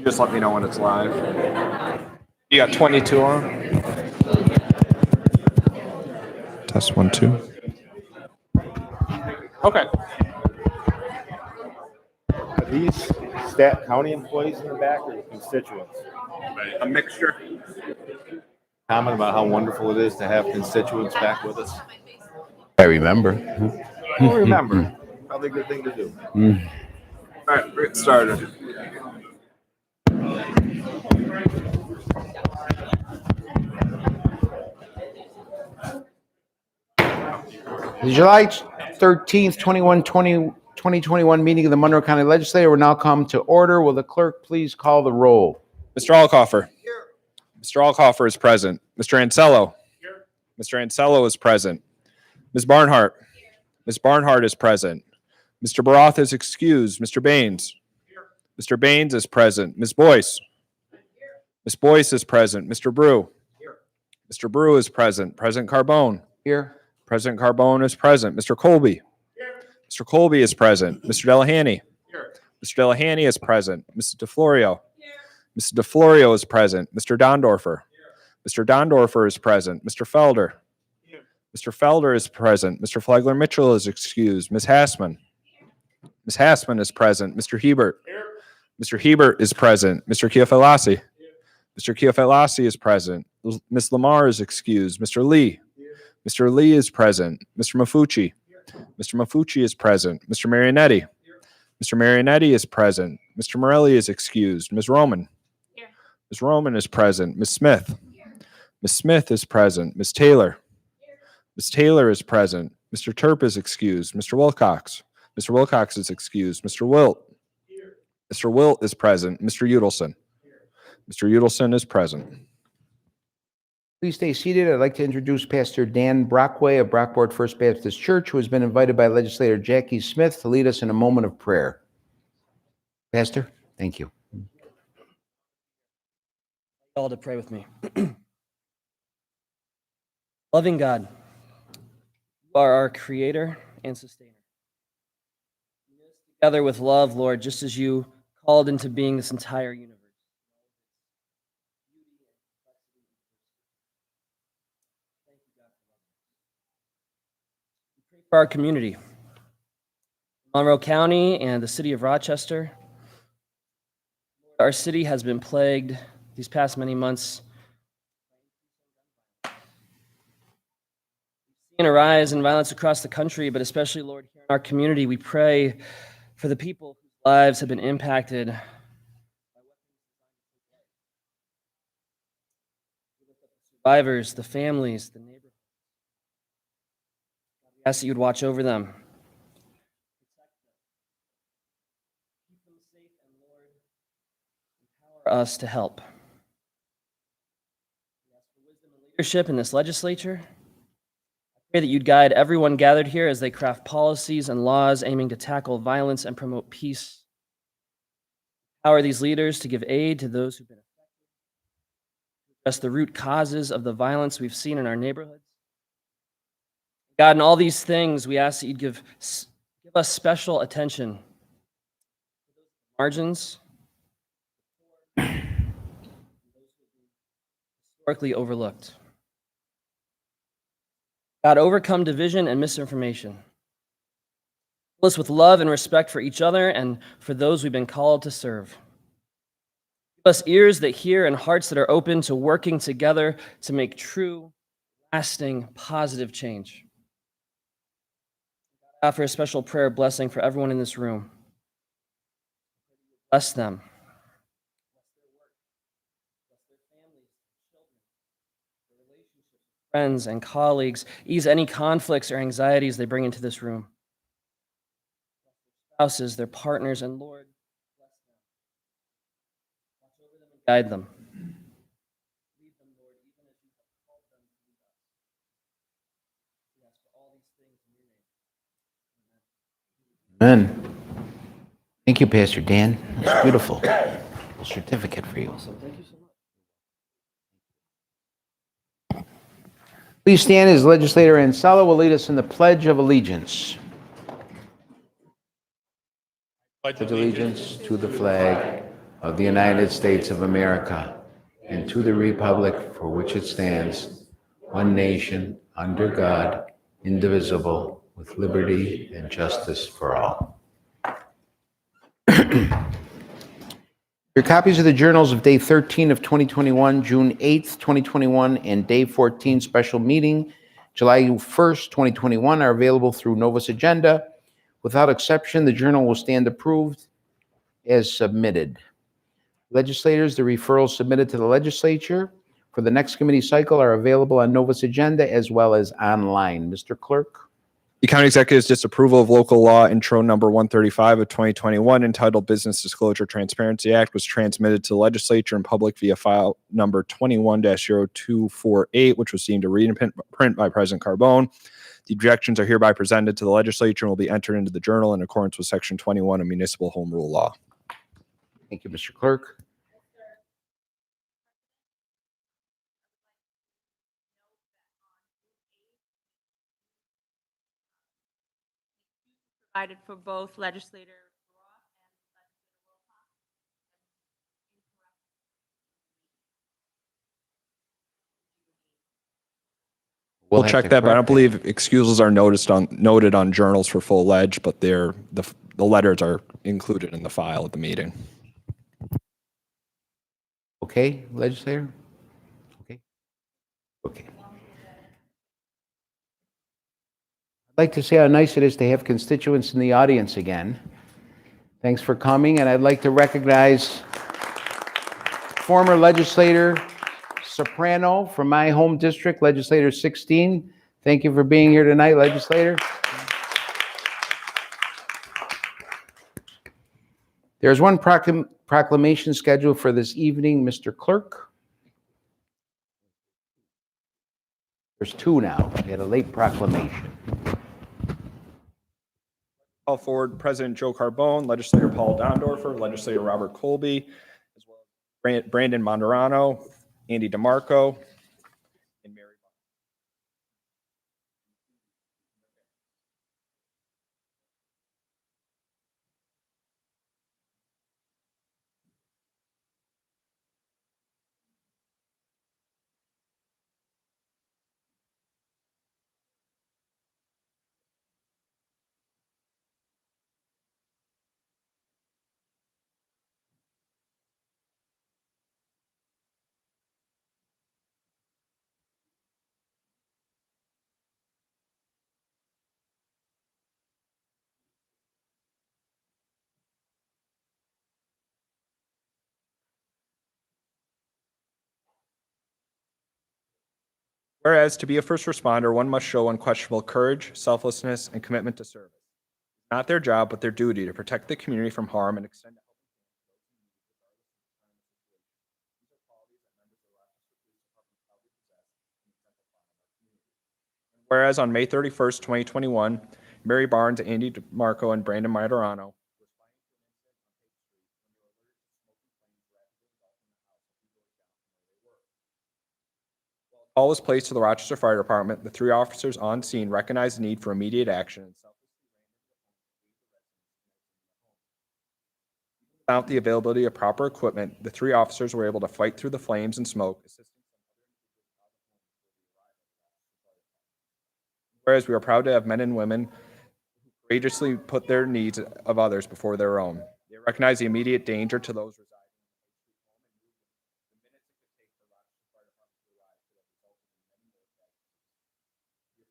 Just let me know when it's live. You got 22 on? Test 1, 2. Okay. Are these county employees in the back or constituents? A mixture. Comment about how wonderful it is to have constituents back with us. I remember. We'll remember. Probably a good thing to do. All right, we're getting started. The July 13th, 2021 meeting of the Monroe County Legislature will now come to order. Will the clerk please call the roll? Mr. Alcoffer. Here. Mr. Alcoffer is present. Mr. Ansello. Here. Mr. Ansello is present. Ms. Barnhart. Ms. Barnhart is present. Mr. Baroth is excused. Mr. Baines. Here. Mr. Baines is present. Ms. Boyce. Here. Ms. Boyce is present. Mr. Brew. Here. Mr. Brew is present. President Carbone. Here. President Carbone is present. Mr. Colby. Here. Mr. Colby is present. Mr. Delahanty. Here. Mr. Delahanty is present. Mrs. DeFlorio. Here. Mrs. DeFlorio is present. Mr. Dondorfer. Here. Mr. Dondorfer is present. Mr. Felder. Here. Mr. Felder is present. Mr. Flagler Mitchell is excused. Ms. Hassman. Here. Ms. Hassman is present. Mr. Hebert. Here. Mr. Hebert is present. Mr. Chiafelasi. Here. Mr. Chiafelasi is present. Ms. Lamar is excused. Mr. Lee. Mr. Lee is present. Mr. Mafucci. Mr. Mafucci is present. Mr. Marionetti. Mr. Marionetti is present. Mr. Morelli is excused. Ms. Roman. Ms. Roman is present. Ms. Smith. Ms. Smith is present. Ms. Taylor. Ms. Taylor is present. Mr. Turp is excused. Mr. Wilcox. Mr. Wilcox is excused. Mr. Wilt. Mr. Wilt is present. Mr. Udelson. Mr. Udelson is present. Please stay seated. I'd like to introduce Pastor Dan Brockway of Brockport First Baptist Church, who has been invited by Legislator Jackie Smith to lead us in a moment of prayer. Pastor, thank you. All to pray with me. Loving God, you are our creator and sustainer. Together with love, Lord, just as you called into being this entire universe. For our community, Monroe County and the city of Rochester. Our city has been plagued these past many months. We've seen a rise in violence across the country, but especially, Lord, here in our community, we pray for the people whose lives have been impacted. The survivors, the families, the neighbors. I ask that you would watch over them. Keep them safe, and Lord, empower us to help. We ask for wisdom and leadership in this legislature. I pray that you'd guide everyone gathered here as they craft policies and laws aiming to tackle violence and promote peace. Empower these leaders to give aid to those who've been affected, address the root causes of the violence we've seen in our neighborhoods. God, in all these things, we ask that you'd give us special attention. Margins, historically overlooked. God, overcome division and misinformation. Fill us with love and respect for each other and for those we've been called to serve. Give us ears that hear and hearts that are open to working together to make true, lasting, positive change. I offer a special prayer blessing for everyone in this room. Bless them. Bless their families, children, their relationships, friends, and colleagues. Ease any conflicts or anxieties they bring into this room. Their spouses, their partners, and Lord, bless them. Watch over them and guide them. Lead them, Lord, even as you have called them to lead us. We ask for all these things in your name. Amen. Thank you, Pastor Dan. That's beautiful. A certificate for you. Awesome. Thank you so much. Please stand as Legislator Ansello will lead us in the Pledge of Allegiance. Pledge allegiance to the flag of the United States of America and to the republic for which it stands, one nation, under God, indivisible, with liberty and justice for all. Your copies of the journals of day 13 of 2021, June 8th, 2021, and day 14 special meeting, July 1st, 2021, are available through Novus Agenda. Without exception, the journal will stand approved as submitted. Legislators, the referrals submitted to the legislature for the next committee cycle are available on Novus Agenda as well as online. Mr. Clerk? The county executive's disapproval of local law intro number 135 of 2021 entitled Business Disclosure Transparency Act was transmitted to the legislature and public via file number 21-0248, which was deemed a read and print by President Carbone. The objections are hereby presented to the legislature and will be entered into the journal in accordance with Section 21 of Municipal Home Rule Law. Thank you, Mr. Clerk. Provided for both legislator Roth and legislator Wilcox. We'll have check to that, but I don't correct believe excuses are noted on journals for full ledge, but the letters are included in the file of the meeting. Okay, legislator? Okay. Okay. I'd like to say how nice it is to have constituents in the audience again. Thanks for coming, and I'd like to recognize former legislator Soprano from my home district, Legislator 16. Thank you for being here tonight, legislator. There's one proclamation scheduled for this evening, Mr. Clerk. There's two now. We had a late proclamation. Call forward President Joe Carbone, Legislator Paul Dondorfer, Legislator Robert Colby, as well as Brandon Monroe, Andy DeMarco, and Mary. Whereas to be a first responder, one must show unquestionable courage, selflessness, and commitment to service. It's not their job, but their duty to protect the community from harm and extend help. Whereas on May 31st, 2021, Mary Barnes, Andy DeMarco, and Brandon Majorano call was placed to the Rochester Fire Department. The three officers on scene recognized the need for immediate action. Without the availability of proper equipment, the three officers were able to fight through the flames and smoke. Whereas we are proud to have men and women who courageously put their needs of others before their own. They recognize the immediate danger to those residing.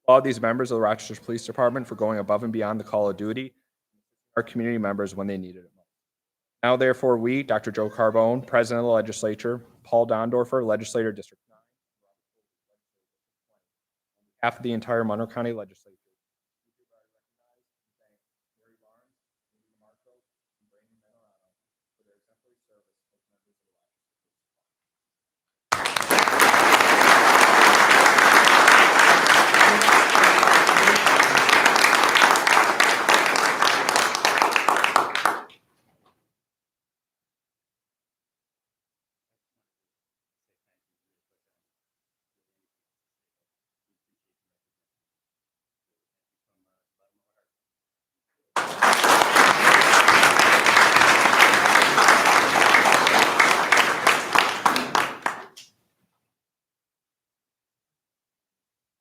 Applaud these members of the Rochester Police Department for going above and beyond the call of duty, our community members when they needed it most. Now, therefore, we, Dr. Joe Carbone, President of the Legislature, Paul Dondorfer, Legislator District 9, on behalf of the entire Monroe County Legislature,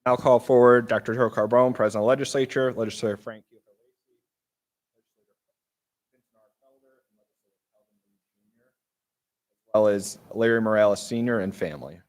Now call forward Dr. Joe Carbone, President of the Legislature, Legislator Frank Q. as well as Larry Morales Sr. and family.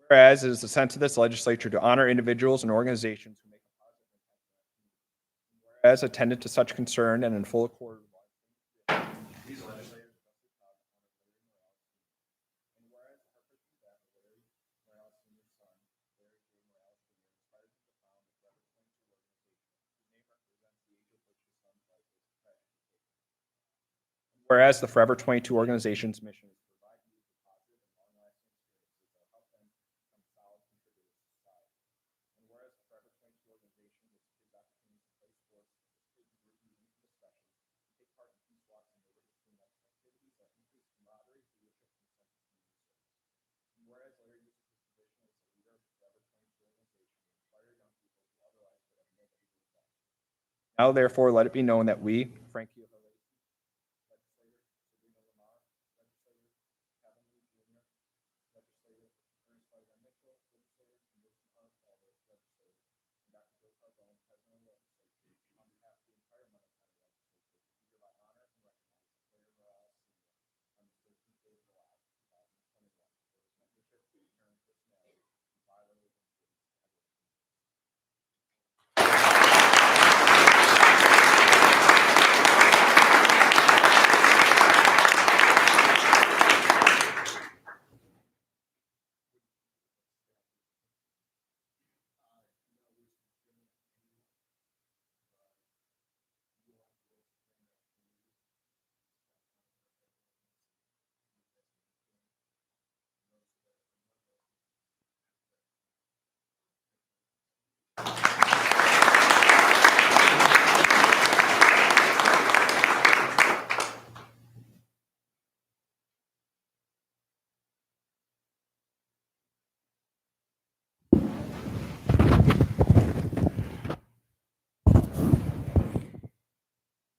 Whereas it is the sense of this legislature to honor individuals and organizations who make a positive impact. Whereas attended to such concern and in full accord with these legislators. And whereas the purpose of that Larry Morales Sr.'s son, Larry J. Morales Jr., inspired him to found the Forever 22 organization, whose name represents the age of which his son's life was tragically taken. Whereas the Forever 22 organization's mission is to provide youth with positive and long-lasting experiences that help them become solid contributors to society. And whereas the Forever 22 organization gives kids opportunities to play sports, participate in group meetings and discussions, and take part in peace walks and neighborhood cleanups and activities that increase camaraderie, leadership, and sense of community service. And whereas Larry uses his position as the leader of the Forever 22 organization to inspire young people who otherwise would have nobody to look up to. Now, therefore, let it be known that we, Frank Q. Legislator Sabrina Lamar, Legislator Kevin Lee Jr., Legislator Ernest White Mitchell, Legislator Wilson R. Calder, Legislator, and Dr. Joe Carbone, President of the Legislature, on behalf of the entire Monroe County Legislature, we hereby honor and recognize Larry Morales Sr. on the 13th day of July, 2021, for his mentorship, caring personality, and vital influence.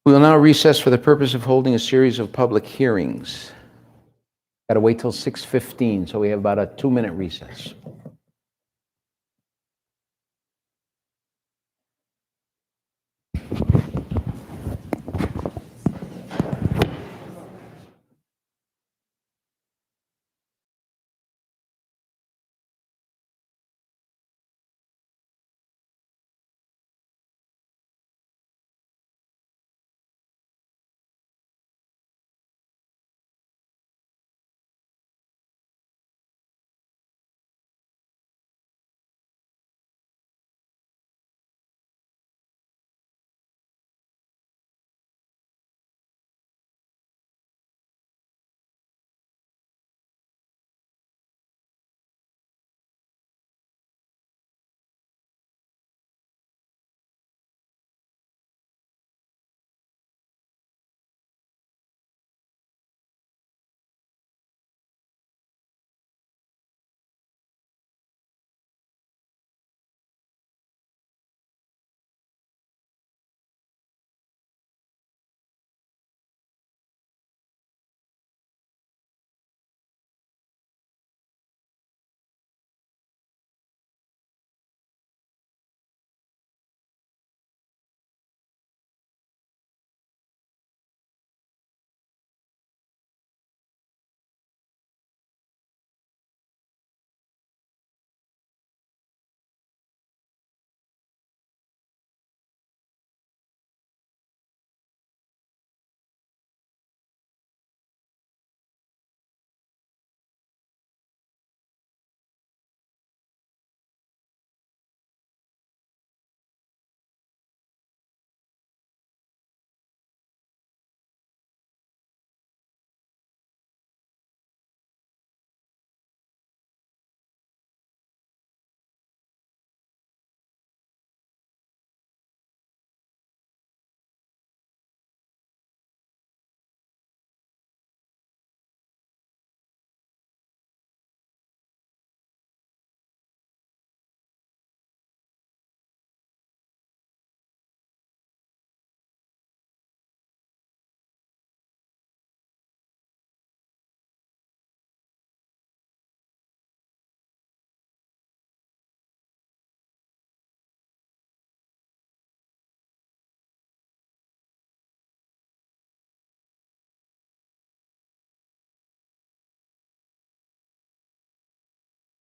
We will now recess for the purpose of holding a series of public hearings. Got to wait till 6:15, so we have about a 2-minute recess.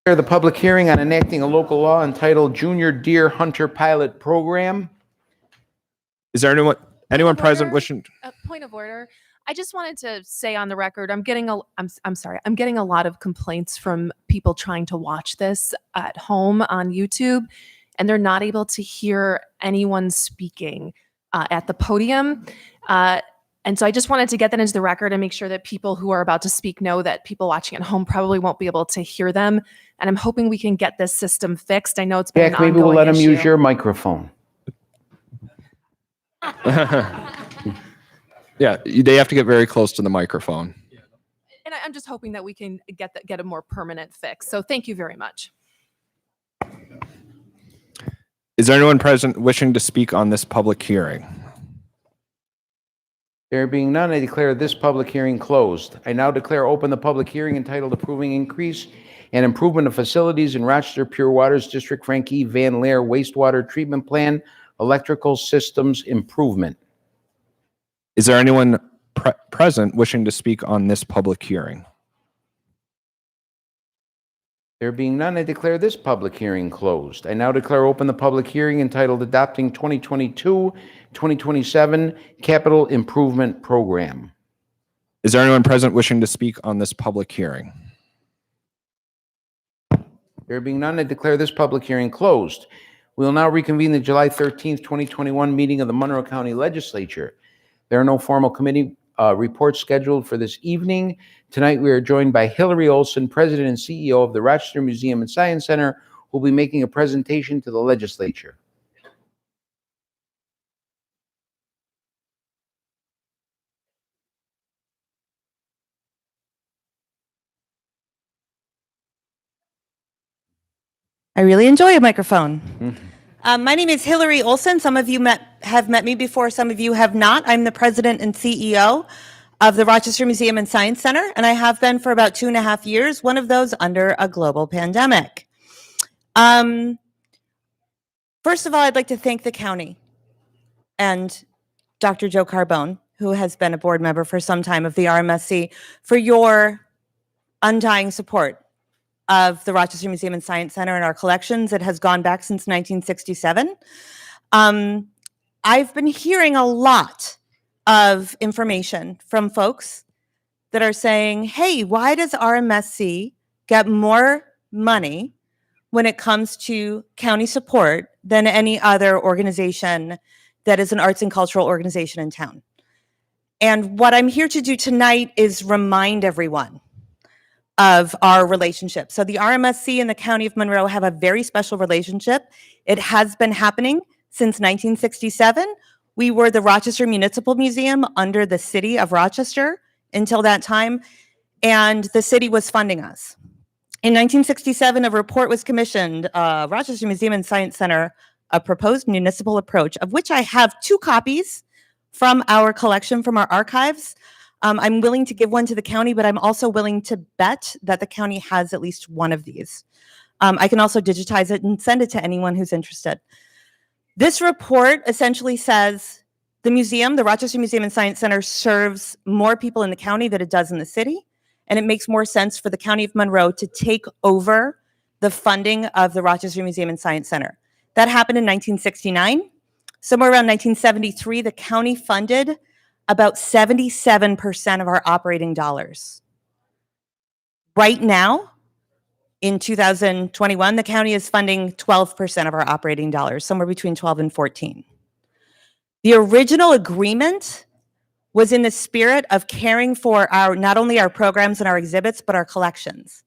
The public hearing on enacting a local law entitled Junior Deer Hunter Pilot Program. Is there anyone present order. wishing? Point of order. I just wanted to say on the record, I'm getting a lot of complaints from people trying to watch this at home on YouTube, and they're not able to hear anyone speaking at the podium. And so I just wanted to get that into the record and make sure that people who are about to speak know that people watching at home probably won't be able to hear them. And I'm hoping we can get this system fixed. I know it's been Jack, an maybe we'll let ongoing him use issue. your microphone. Yeah, they have to get very close to the microphone. And I'm just hoping that we can get a more permanent fix. So thank you very much. Is there anyone present wishing to speak on this public hearing? There being none, I declare this public hearing closed. I now declare open the public hearing entitled Approving Increase and Improvement of Facilities in Rochester Pure Waters District Frank E. Van Laer Wastewater Treatment Plan Electrical Systems Improvement. Is there anyone present wishing to speak on this public hearing? There being none, I declare this public hearing closed. I now declare open the public hearing entitled Adopting 2022-2027 Capital Improvement Program. Is there anyone present wishing to speak on this public hearing? There being none, I declare this public hearing closed. We will now reconvene the July 13th, 2021 meeting of the Monroe County Legislature. There are no formal committee reports scheduled for this evening. Tonight, we are joined by Hillary Olson, President and CEO of the Rochester Museum and Science Center, who will be making a presentation to the legislature. I really enjoy a microphone. My name is Hillary Olson. Some of you have met me before, some of you have not. I'm the president and CEO of the Rochester Museum and Science Center, and I have been for about 2.5 years, one of those under a global pandemic. First of all, I'd like to thank the county and Dr. Joe Carbone, who has been a board member for some time of the RMSC, for your undying support of the Rochester Museum and Science Center and our collections. It has gone back since 1967. I've been hearing a lot of information from folks that are saying, hey, why does RMSC get more money when it comes to county support than any other organization that is an arts and cultural organization in town? And what I'm here to do tonight is remind everyone of our relationship. So the RMSC and the County of Monroe have a very special relationship. It has been happening since 1967. We were the Rochester Municipal Museum under the city of Rochester until that time, and the city was funding us. In 1967, a report was commissioned, Rochester Museum and Science Center, a proposed municipal approach, of which I have 2 copies from our collection, from our archives. I'm willing to give one to the county, but I'm also willing to bet that the county has at least one of these. I can also digitize it and send it to anyone who's interested. This report essentially says the museum, the Rochester Museum and Science Center, serves more people in the county than it does in the city, and it makes more sense for the County of Monroe to take over the funding of the Rochester Museum and Science Center. That happened in 1969. Somewhere around 1973, the county funded about 77% of our operating dollars. Right now, in 2021, the county is funding 12% of our operating dollars, somewhere between 12 and 14. The original agreement was in the spirit of caring for not only our programs and our exhibits, but our collections.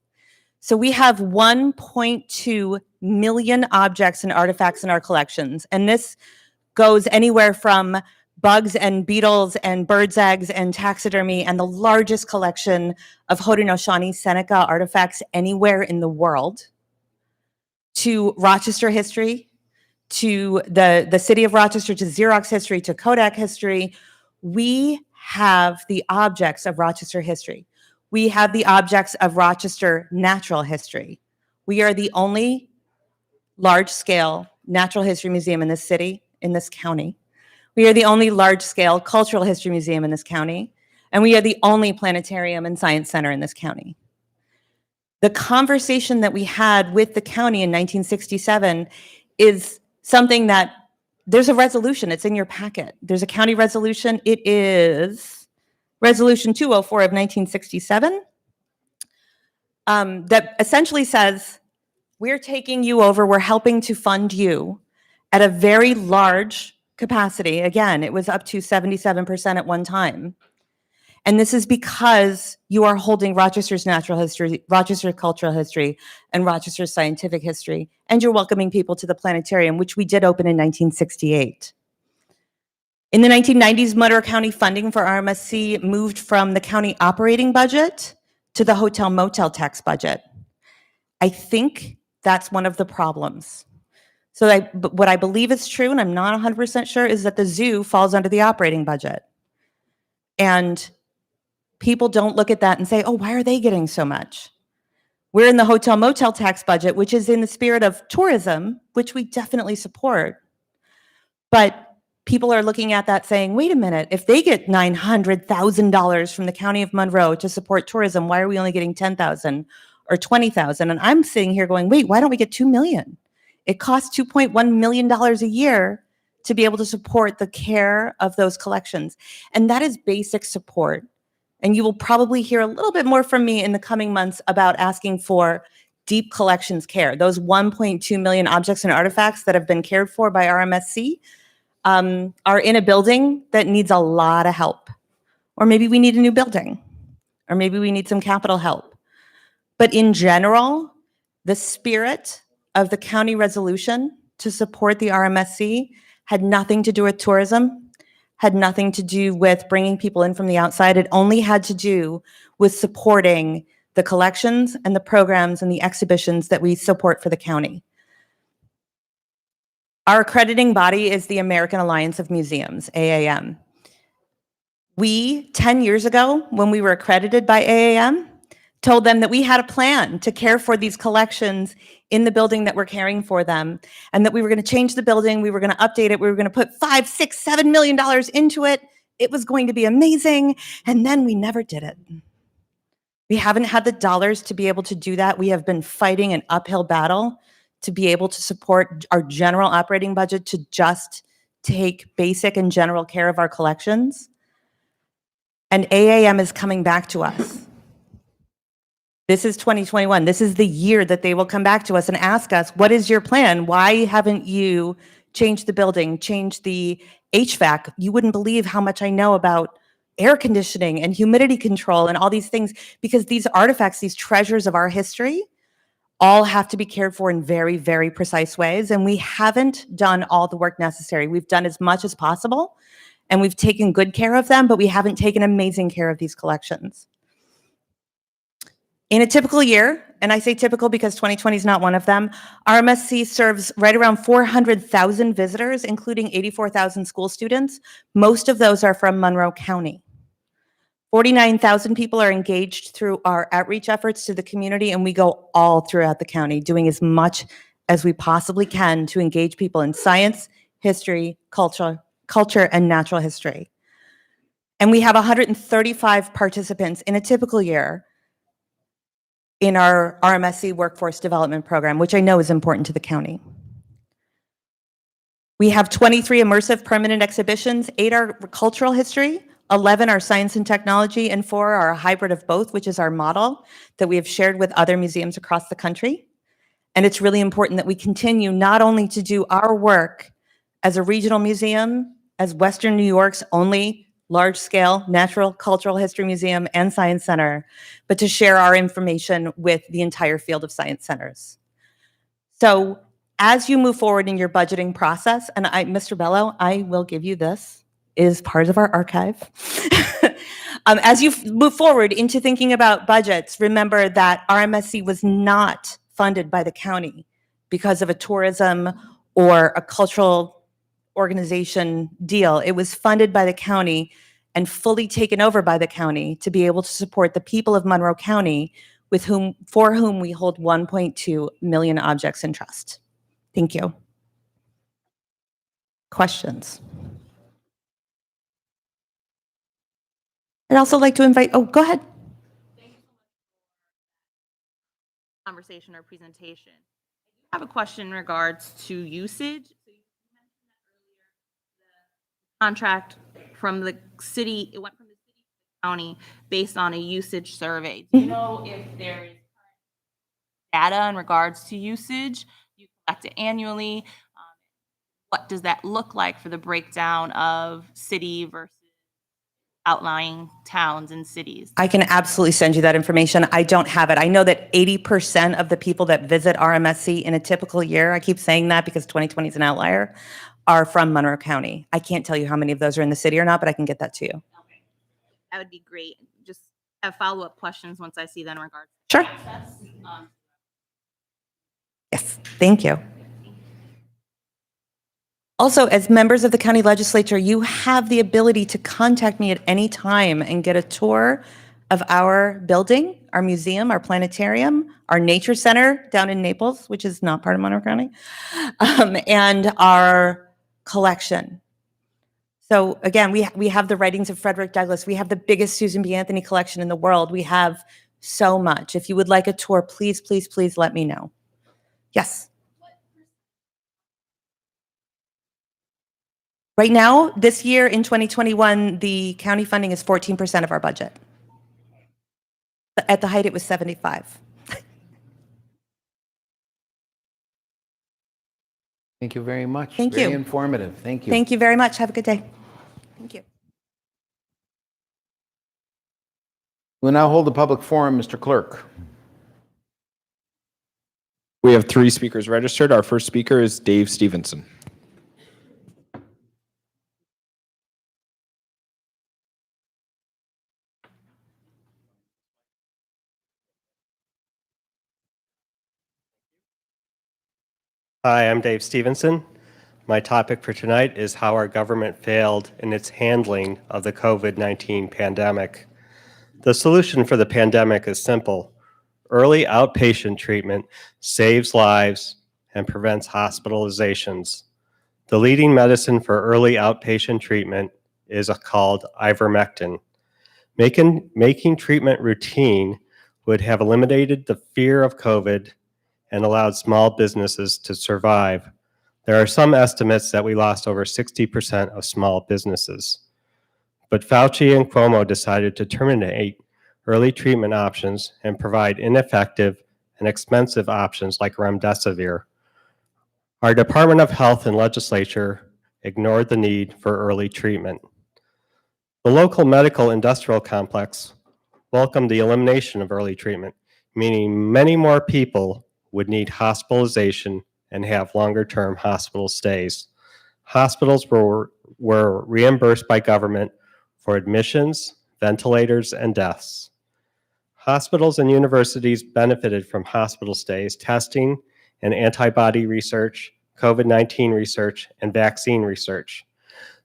So we have 1.2 million objects and artifacts in our collections, and this goes anywhere from bugs and beetles and birds' eggs and taxidermy, and the largest collection of Haudenosaunee Seneca artifacts anywhere in the world, to Rochester history, to the city of Rochester, to Xerox history, to Kodak history. We have the objects of Rochester history. We have the objects of Rochester natural history. We are the only large-scale natural history museum in this city, in this county. We are the only large-scale cultural history museum in this county, and we are the only planetarium and science center in this county. The conversation that we had with the county in 1967 is something that there's a resolution. It's in your packet. There's a county resolution. It is Resolution 204 of 1967 that essentially says, we're taking you over. We're helping to fund you at a very large capacity. Again, it was up to 77% at one time. And this is because you are holding Rochester's natural history, Rochester's cultural history, and Rochester's scientific history. And you're welcoming people to the planetarium, which we did open in 1968. In the 1990s, Monroe County funding for RMSC moved from the county operating budget to the hotel motel tax budget. I think that's one of the problems. So what I believe is true, and I'm not 100% sure, is that the zoo falls under the operating budget. And people don't look at that and say, oh, why are they getting so much? We're in the hotel motel tax budget, which is in the spirit of tourism, which we definitely support. But people are looking at that saying, wait a minute, if they get $900,000 from the county of Monroe to support tourism, why are we only getting $10,000 or $20,000? And I'm sitting here going, wait, why don't we get $2 million? It costs $2.1 million a year to be able to support the care of those collections. And that is basic support. And you will probably hear a little bit more from me in the coming months about asking for deep collections care. Those 1.2 million objects and artifacts that have been cared for by RMSC are in a building that needs a lot of help. Or maybe we need a new building. Or maybe we need some capital help. But in general, the spirit of the county resolution to support the RMSC had nothing to do with tourism, had nothing to do with bringing people in from the outside. It only had to do with supporting the collections and the programs and the exhibitions that we support for the county. Our accrediting body is the American Alliance of Museums, AAM. We, 10 years ago, when we were accredited by AAM, told them that we had a plan to care for these collections in the building that we're caring for them, and that we were going to change the building, we were going to update it, we were going to put $5, $6, $7 million into it. It was going to be amazing, and then we never did it. We haven't had the dollars to be able to do that. We have been fighting an uphill battle to be able to support our general operating budget to just take basic and general care of our collections. And AAM is coming back to us. This is 2021. This is the year that they will come back to us and ask us, what is your plan? Why haven't you changed the building, changed the HVAC? You wouldn't believe how much I know about air conditioning and humidity control and all these things, because these artifacts, these treasures of our history, all have to be cared for in very, very precise ways. And we haven't done all the work necessary. We've done as much as possible, and we've taken good care of them, but we haven't taken amazing care of these collections. In a typical year, and I say typical because 2020 is not one of them, RMSC serves right around 400,000 visitors, including 84,000 school students. Most of those are from Monroe County. 49,000 people are engaged through our outreach efforts to the community, and we go all throughout the county, doing as much as we possibly can to engage people in science, history, culture, and natural history. And we have 135 participants in a typical year in our RMSC Workforce Development Program, which I know is important to the county. We have 23 immersive permanent exhibitions, 8 are cultural history, 11 are science and technology, and 4 are a hybrid of both, which is our model that we have shared with other museums across the country. And it's really important that we continue not only to do our work as a regional museum, as Western New York's only large-scale natural cultural history museum and science center, but to share our information with the entire field of science centers. So as you move forward in your budgeting process, and Mr. Bello, I will give you this, is part of our archive. As you move forward into thinking about budgets, remember that RMSC was not funded by the county because of a tourism or a cultural organization deal. It was funded by the county and fully taken over by the county to be able to support the people of Monroe County for whom we hold 1.2 million objects in trust. Thank you. Questions? I'd also like to invite, oh, go ahead. conversation or presentation. I have a question in regards to usage. So you mentioned that earlier, the contract from the city, it went from the city to the county based on a usage survey. Do you know if there is data in regards to usage? You collect it annually. What does that look like for the breakdown of city versus outlying towns and cities? I can absolutely send you that information. I don't have it. I know that 80% of the people that visit RMSC in a typical year, I keep saying that because 2020 is an outlier, are from Monroe County. I can't tell you how many of those are in the city or not, but I can get that to you. Okay. That would be great. Just have follow-up questions once I see that in regards Sure. to access. Yes, thank you. Also, as members of the county legislature, you have the ability to contact me at any time and get a tour of our building, our museum, our planetarium, our nature center down in Naples, which is not part of Monroe County, and our collection. So again, we have the writings of Frederick Douglass. We have the biggest Susan B. Anthony collection in the world. We have so much. If you would like a tour, please, please, please let me know. Yes. Right now, this year in 2021, the county funding is 14% of our budget. At the height, it was 75. Thank you very much. Thank Very you. informative. Thank you. Thank you very much. Have a good day. Thank you. We'll now hold the public forum, Mr. Clerk. We have 3 speakers registered. Our first speaker is Dave Stevenson. Hi, I'm Dave Stevenson. My topic for tonight is how our government failed in its handling of the COVID-19 pandemic. The solution for the pandemic is simple. Early outpatient treatment saves lives and prevents hospitalizations. The leading medicine for early outpatient treatment is called ivermectin. Making treatment routine would have eliminated the fear of COVID and allowed small businesses to survive. There are some estimates that we lost over 60% of small businesses. But Fauci and Cuomo decided to terminate early treatment options and provide ineffective and expensive options like remdesivir. Our Department of Health and Legislature ignored the need for early treatment. The local medical industrial complex welcomed the elimination of early treatment, meaning many more people would need hospitalization and have longer-term hospital stays. Hospitals were reimbursed by government for admissions, ventilators, and deaths. Hospitals and universities benefited from hospital stays, testing, and antibody research, COVID-19 research, and vaccine research.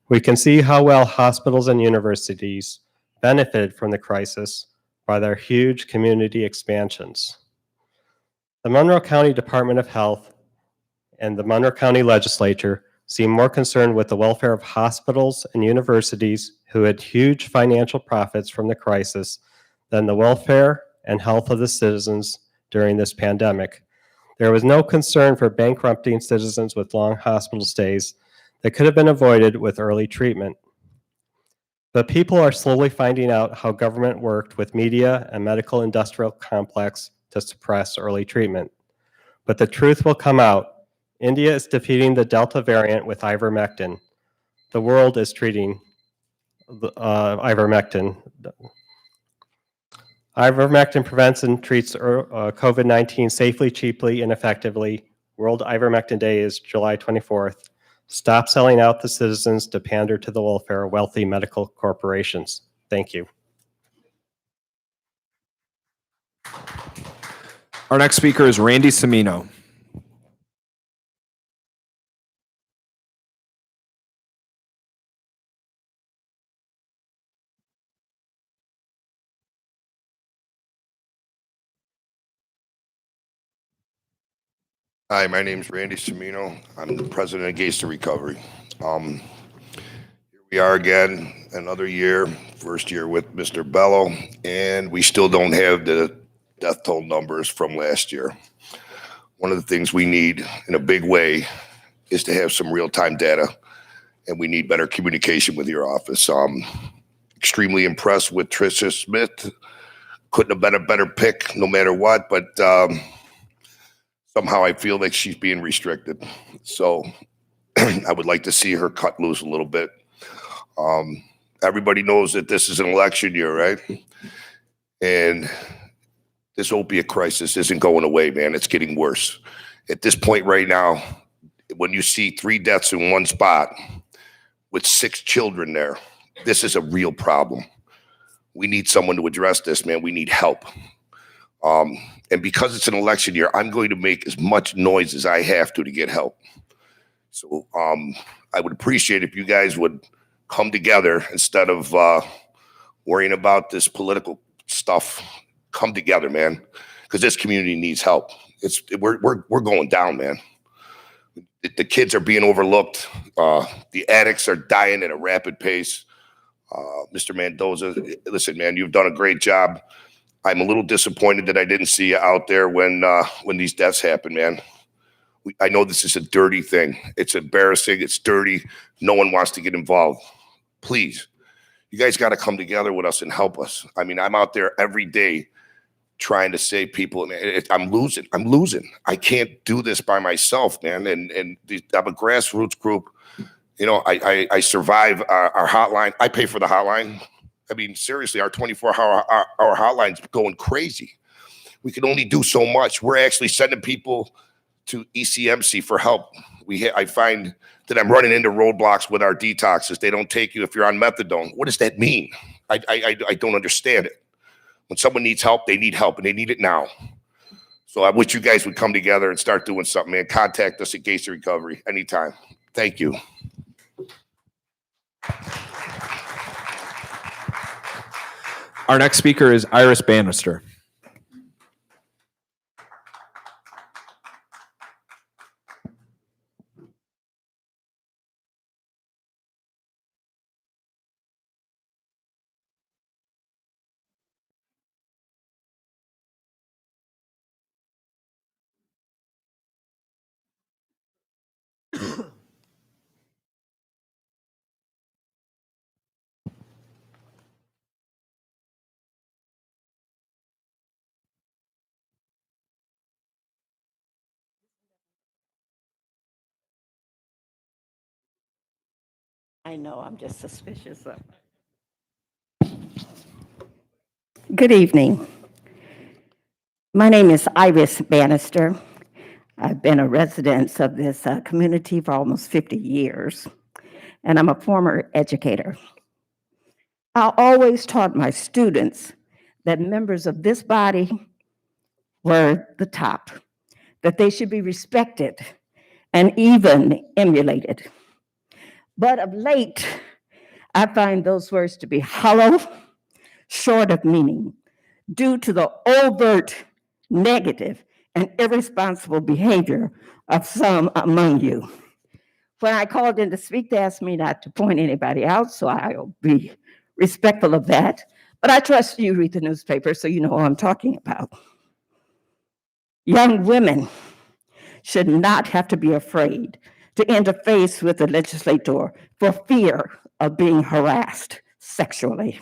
We can see how well hospitals and universities benefited from the crisis by their huge community expansions. The Monroe County Department of Health and the Monroe County Legislature seem more concerned with the welfare of hospitals and universities who had huge financial profits from the crisis than the welfare and health of the citizens during this pandemic. There was no concern for bankrupting citizens with long hospital stays that could have been avoided with early treatment. But people are slowly finding out how government worked with media and medical industrial complex to suppress early treatment. But the truth will come out. India is defeating the Delta variant with ivermectin. The world is treating ivermectin. Ivermectin prevents and treats COVID-19 safely, cheaply, and effectively. World Ivermectin Day is July 24th. Stop selling out the citizens to pander to the welfare of wealthy medical corporations. Thank you. Our next speaker is Randy Semino. Hi, my name's Randy Semino. I'm the president of Gates to Recovery. Here we are again, another year, first year with Mr. Bello, and we still don't have the death toll numbers from last year. One of the things we need in a big way is to have some real-time data, and we need better communication with your office. Extremely impressed with Tricia Smith. Couldn't have been a better pick no matter what, but somehow I feel like she's being restricted. So I would like to see her cut loose a little bit. Everybody knows that this is an election year, right? And this opiate crisis isn't going away, man. It's getting worse. At this point right now, when you see 3 deaths in one spot with 6 children there, this is a real problem. We need someone to address this, man. We need help. And because it's an election year, I'm going to make as much noise as I have to get help. So I would appreciate if you guys would come together instead of worrying about this political stuff. Come together, man, because this community needs help. We're going down, man. The kids are being overlooked. The addicts are dying at a rapid pace. Mr. Mendoza, listen, man, you've done a great job. I'm a little disappointed that I didn't see you out there when these deaths happen, man. I know this is a dirty thing. It's embarrassing. It's dirty. No one wants to get involved. Please, you guys got to come together with us and help us. I mean, I'm out there every day trying to save people, and I'm losing. I can't do this by myself, man. And I'm a grassroots group. You know, I survive our hotline. I pay for the hotline. I mean, seriously, our 24-hour hotline's going crazy. We can only do so much. We're actually sending people to ECMC for help. I find that I'm running into roadblocks with our detoxes. They don't take you if you're on methadone. What does that mean? I don't understand it. When someone needs help, they need help, and they need it now. So I wish you guys would come together and start doing something, man. Contact us at Gates to Recovery anytime. Thank you. Our next speaker is Iris Bannister. I know, I'm just suspicious of. Good evening. My name is Iris Bannister. I've been a resident of this community for almost 50 years, and I'm a former educator. I always taught my students that members of this body were the top, that they should be respected and even emulated. But of late, I find those words to be hollow, short of meaning, due to the overt negative and irresponsible behavior of some among you. When I called in to speak, they asked me not to point anybody out, so I'll be respectful of that. But I trust you read the newspaper, so you know what I'm talking about. Young women should not have to be afraid to interface with the legislator for fear of being harassed sexually.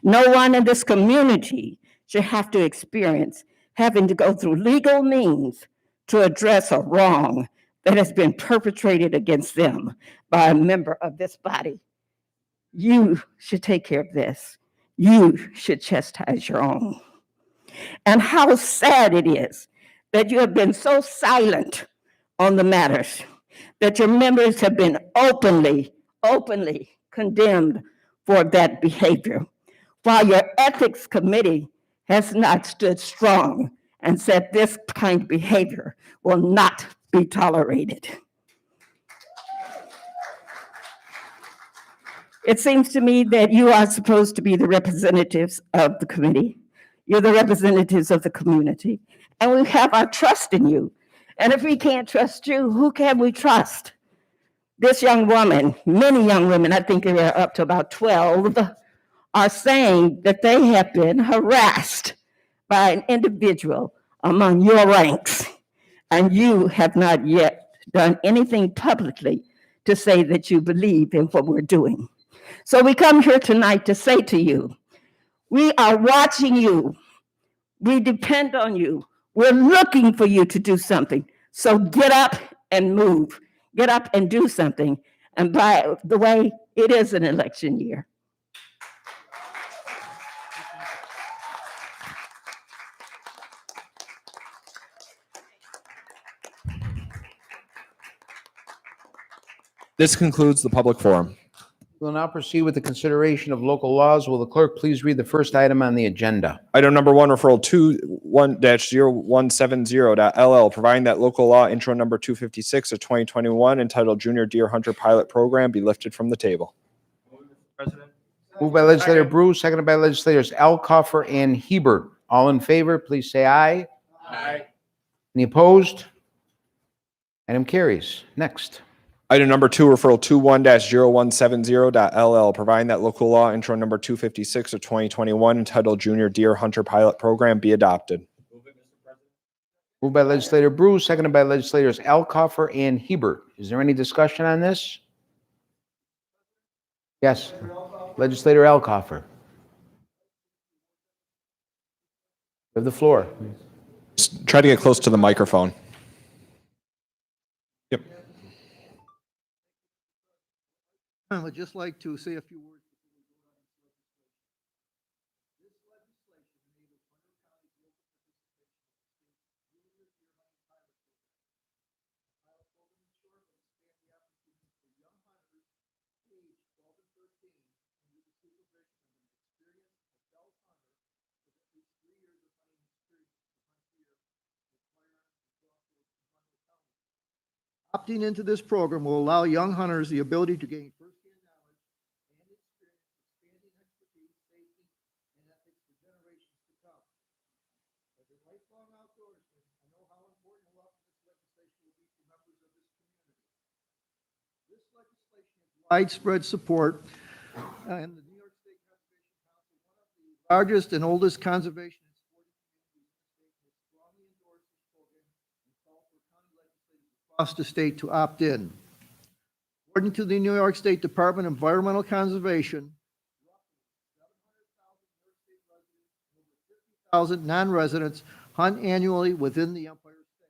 No one in this community should have to experience having to go through legal means to address a wrong that has been perpetrated against them by a member of this body. You should take care of this. You should chastise your own. And how sad it is that you have been so silent on the matters, that your members have been openly condemned for that behavior, while your ethics committee has not stood strong and said this kind of behavior will not be tolerated. It seems to me that you are supposed to be the representatives of the committee. You're the representatives of the community, and we have our trust in you. And if we can't trust you, who can we trust? This young woman, many young women, I think there are up to about 12, are saying that they have been harassed by an individual among your ranks, and you have not yet done anything publicly to say that you believe in what we're doing. So we come here tonight to say to you, we are watching you. We depend on you. We're looking for you to do something. So get up and move. Get up and do something. And by the way, it is an election year. This concludes the public forum. We'll now proceed with the consideration of local laws. Will the clerk please read the first item on the agenda? Item number 1, referral 21-0170.LL, providing that local law intro number 256 of 2021 entitled Junior Deer Hunter Pilot Program be lifted from the table. Moved by legislator Bruce, seconded by legislators Alcoffer and Hebert. All in favor, please say aye. Aye. Any opposed? Item carries. Next. Item number 2, referral 21-0170.LL, providing that local law intro number 256 of 2021 entitled Junior Deer Hunter Pilot Program be adopted. Moved by legislator Bruce, seconded by legislators Alcoffer and Hebert. Is there any discussion on this? Yes. Legislator Alcoffer. You have the floor. Just try to get close to the microphone. Yep. I would just like to say a few words. Opting into this program will allow young hunters the ability to gain firsthand knowledge and experience, expanding expertise, safety, and ethics for generations to come. As a lifelong outdoorsman, I know how important a lot of this legislation will be for members of this community. This legislation has widespread support, and the New York State Conservation Council, one of the largest and oldest conservation and sporting communities in the state, has strongly endorsed this program and called for county legislators across the state to opt in. According to the New York State Department of Environmental Conservation, 50,000 non-residents hunt annually within the Empire State.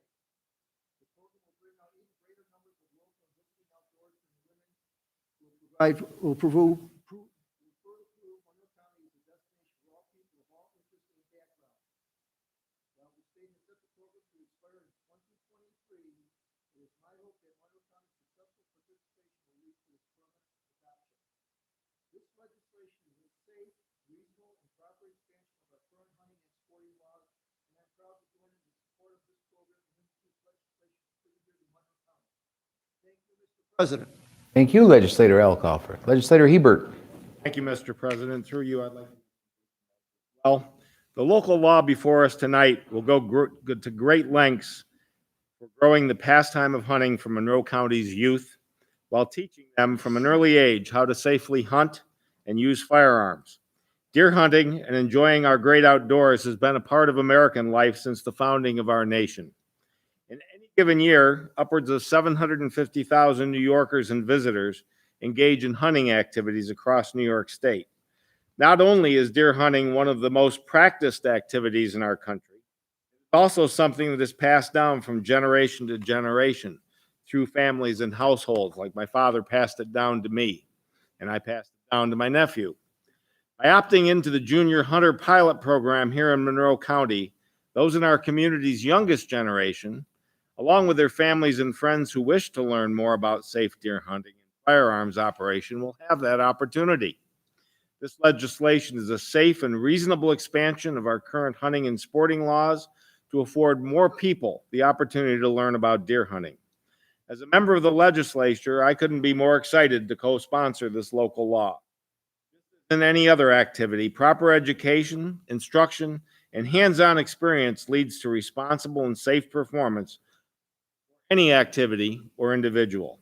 The program will bring out even greater numbers of local and visiting outdoorsmen and women will further prove Monroe County is a destination for all people of all interests and backgrounds. While the state has set the program to expire in 2023, it is my hope that Monroe County's successful participation will lead to its permanent adoption. This legislation is a safe, reasonable, and proper expansion of our current hunting and sporting laws, and I'm proud to join in the support of this program and introduce legislation for the good of Monroe County. Thank you, Mr. President. Thank you, Legislator Alcoffer. Legislator Hebert. Thank you, Mr. President. Through you, I'd like to. Well, the local law before us tonight will go to great lengths for growing the pastime of hunting for Monroe County's youth while teaching them from an early age how to safely hunt and use firearms. Deer hunting and enjoying our great outdoors has been a part of American life since the founding of our nation. In any given year, upwards of 750,000 New Yorkers and visitors engage in hunting activities across New York State. Not only is deer hunting one of the most practiced activities in our country, it's also something that is passed down from generation to generation through families and households. Like my father passed it down to me, and I passed it down to my nephew. By opting into the Junior Hunter Pilot Program here in Monroe County, those in our community's youngest generation, along with their families and friends who wish to learn more about safe deer hunting and firearms operation, will have that opportunity. This legislation is a safe and reasonable expansion of our current hunting and sporting laws to afford more people the opportunity to learn about deer hunting. As a member of the legislature, I couldn't be more excited to co-sponsor this local law. Than any other activity, proper education, instruction, and hands-on experience leads to responsible and safe performance any activity or individual.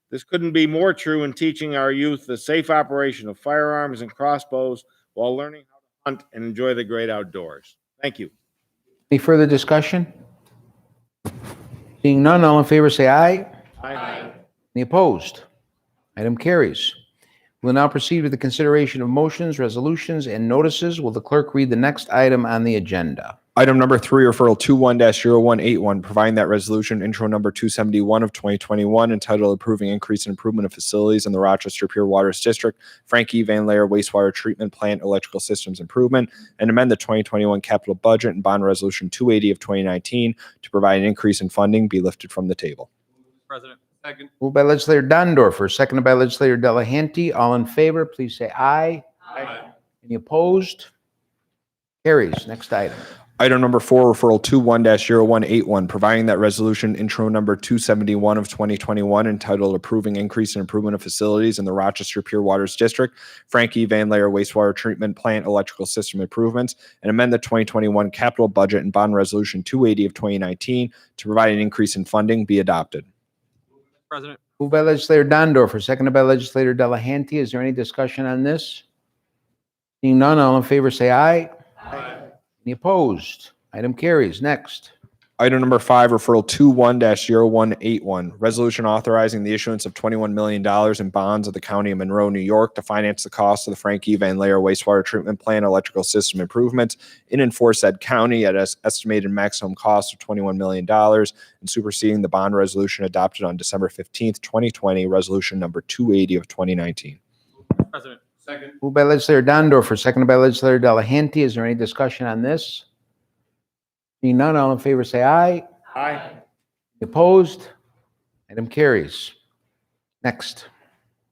This couldn't be more true in teaching our youth the safe operation of firearms and crossbows while learning how to hunt and enjoy the great outdoors. Thank you. Any further discussion? Seeing none, all in favor say aye. Aye. Any opposed? Item carries. We'll now proceed with the consideration of motions, resolutions, and notices. Will the clerk read the next item on the agenda? Item number 3, referral 21-0181, providing that resolution intro number 271 of 2021 entitled approving increase and improvement of facilities in the Rochester Pure Waters District, Frank E. Van Laer wastewater treatment plant electrical systems improvement, and amend the 2021 capital budget and bond resolution 280 of 2019 to provide an increase in funding be lifted from the table. President. Second. Moved by legislator Dondorfer, seconded by legislator Delahanty. All in favor, please say aye. Aye. Any opposed? Carries. Next item. Item number 4, referral 21-0181, providing that resolution intro number 271 of 2021 entitled approving increase and improvement of facilities in the Rochester Pure Waters District, Frank E. Van Laer wastewater treatment plant electrical system improvements, and amend the 2021 capital budget and bond resolution 280 of 2019 to provide an increase in funding be adopted. President. Moved by legislator Dondorfer, seconded by legislator Delahanty. Is there any discussion on this? Seeing none, all in favor say aye. Aye. Any opposed? Item carries. Next. Item number 5, referral 21-0181, resolution authorizing the issuance of $21 million in bonds of the County of Monroe, New York to finance the cost of the Frank E. Van Laer wastewater treatment plant electrical system improvements in and for said county at an estimated maximum cost of $21 million and superseding the bond resolution adopted on December 15th, 2020, resolution number 280 of 2019. President. Second. Moved by legislator Dondorfer, seconded by legislator Delahanty. Is there any discussion on this? Seeing none, all in favor say aye. Aye. Opposed? Item carries. Next.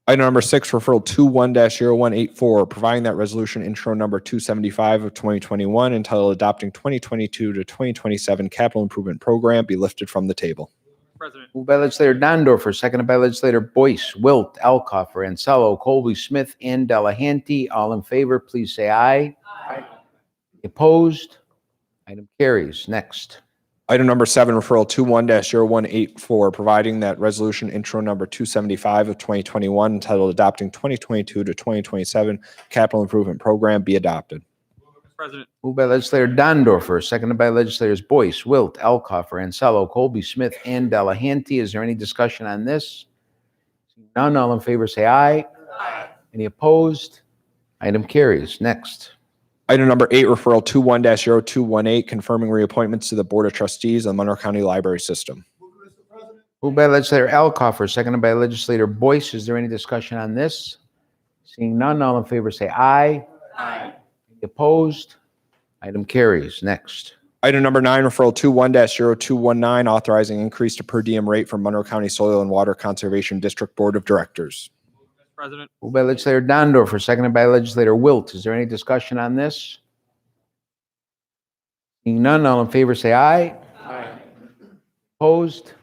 Item number 6, referral 21-0184, providing that resolution intro number 275 of 2021 entitled adopting 2022 to 2027 capital improvement program be lifted from the table. President. Moved by legislator Dondorfer, seconded by legislator Boyce, Wilt, Alcoffer, Ansello, Colby, Smith, and Delahanty. All in favor, please say aye. Aye. Opposed? Item carries. Next. Item number 7, referral 21-0184, providing that resolution intro number 275 of 2021 entitled adopting 2022 to 2027 capital improvement program be adopted. President. Moved by legislator Dondorfer, seconded by legislators Boyce, Wilt, Alcoffer, Ansello, Colby, Smith, and Delahanty. Is there any discussion on this? None, all in favor say aye. Aye. Any opposed? Item carries. Next. Item number 8, referral 21-0218, confirming reappointments to the Board of Trustees of the Monroe County Library System. Moved by legislator Alcoffer, seconded by legislator Boyce. Is there any discussion on this? Seeing none, all in favor say aye. Aye. Any opposed? Item carries. Next. Item number 9, referral 21-0219, authorizing increase to per diem rate for Monroe County Soil and Water Conservation District Board of Directors. President. Moved by legislator Dondorfer, seconded by legislator Wilt. Is there any discussion on this? Seeing none, all in favor say aye. Aye. Opposed?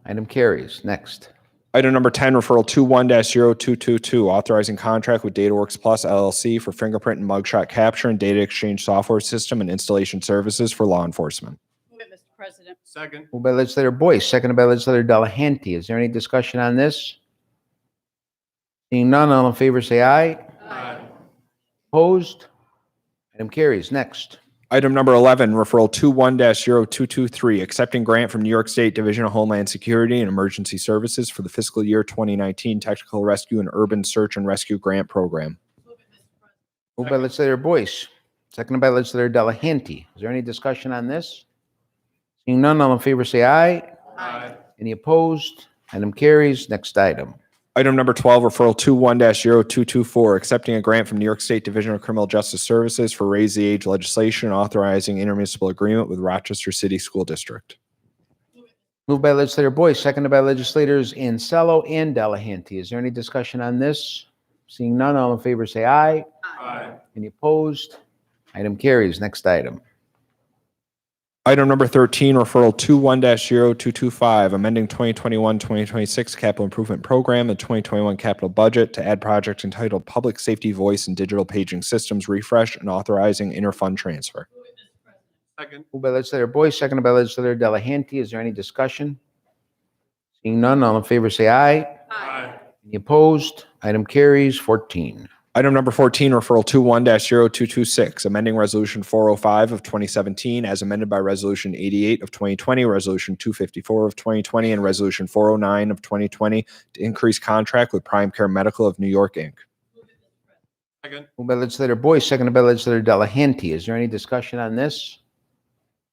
Item carries. Next. Item number 10, referral 21-0222, authorizing contract with DataWorks Plus LLC for fingerprint and mugshot capture and data exchange software system and installation services for law enforcement. Move it, Mr. President. Second. Moved by legislator Boyce, seconded by legislator Delahanty. Is there any discussion on this? Seeing none, all in favor say aye. Aye. Opposed? Item carries. Next. Item number 11, referral 21-0223, accepting grant from New York State Division of Homeland Security and Emergency Services for the fiscal year 2019 Technical Rescue and Urban Search and Rescue Grant Program. Moved by legislator Boyce, seconded by legislator Delahanty. Is there any discussion on this? Seeing none, all in favor say aye. Aye. Any opposed? Item carries. Next item. Item number 12, referral 21-0224, accepting a grant from New York State Division of Criminal Justice Services for Raise the Age legislation and authorizing intermunicipal agreement with Rochester City School District. Moved by legislator Boyce, seconded by legislators Ansello and Delahanty. Is there any discussion on this? Seeing none, all in favor say aye. Aye. Any opposed? Item carries. Next item. Item number 13, referral 21-0225, amending 2021-2026 capital improvement program and 2021 capital budget to add project entitled Public Safety Voice and Digital Paging Systems Refresh and authorizing interfund transfer. Second. Moved by legislator Boyce, seconded by legislator Delahanty. Is there any discussion? Seeing none, all in favor say aye. Aye. Any opposed? Item carries. 14. Item number 14, referral 21-0226, amending Resolution 405 of 2017 as amended by Resolution 88 of 2020, Resolution 254 of 2020, and Resolution 409 of 2020 to increase contract with Prime Care Medical of New York, Inc. Moved by legislator Boyce, seconded by legislator Delahanty. Is there any discussion on this?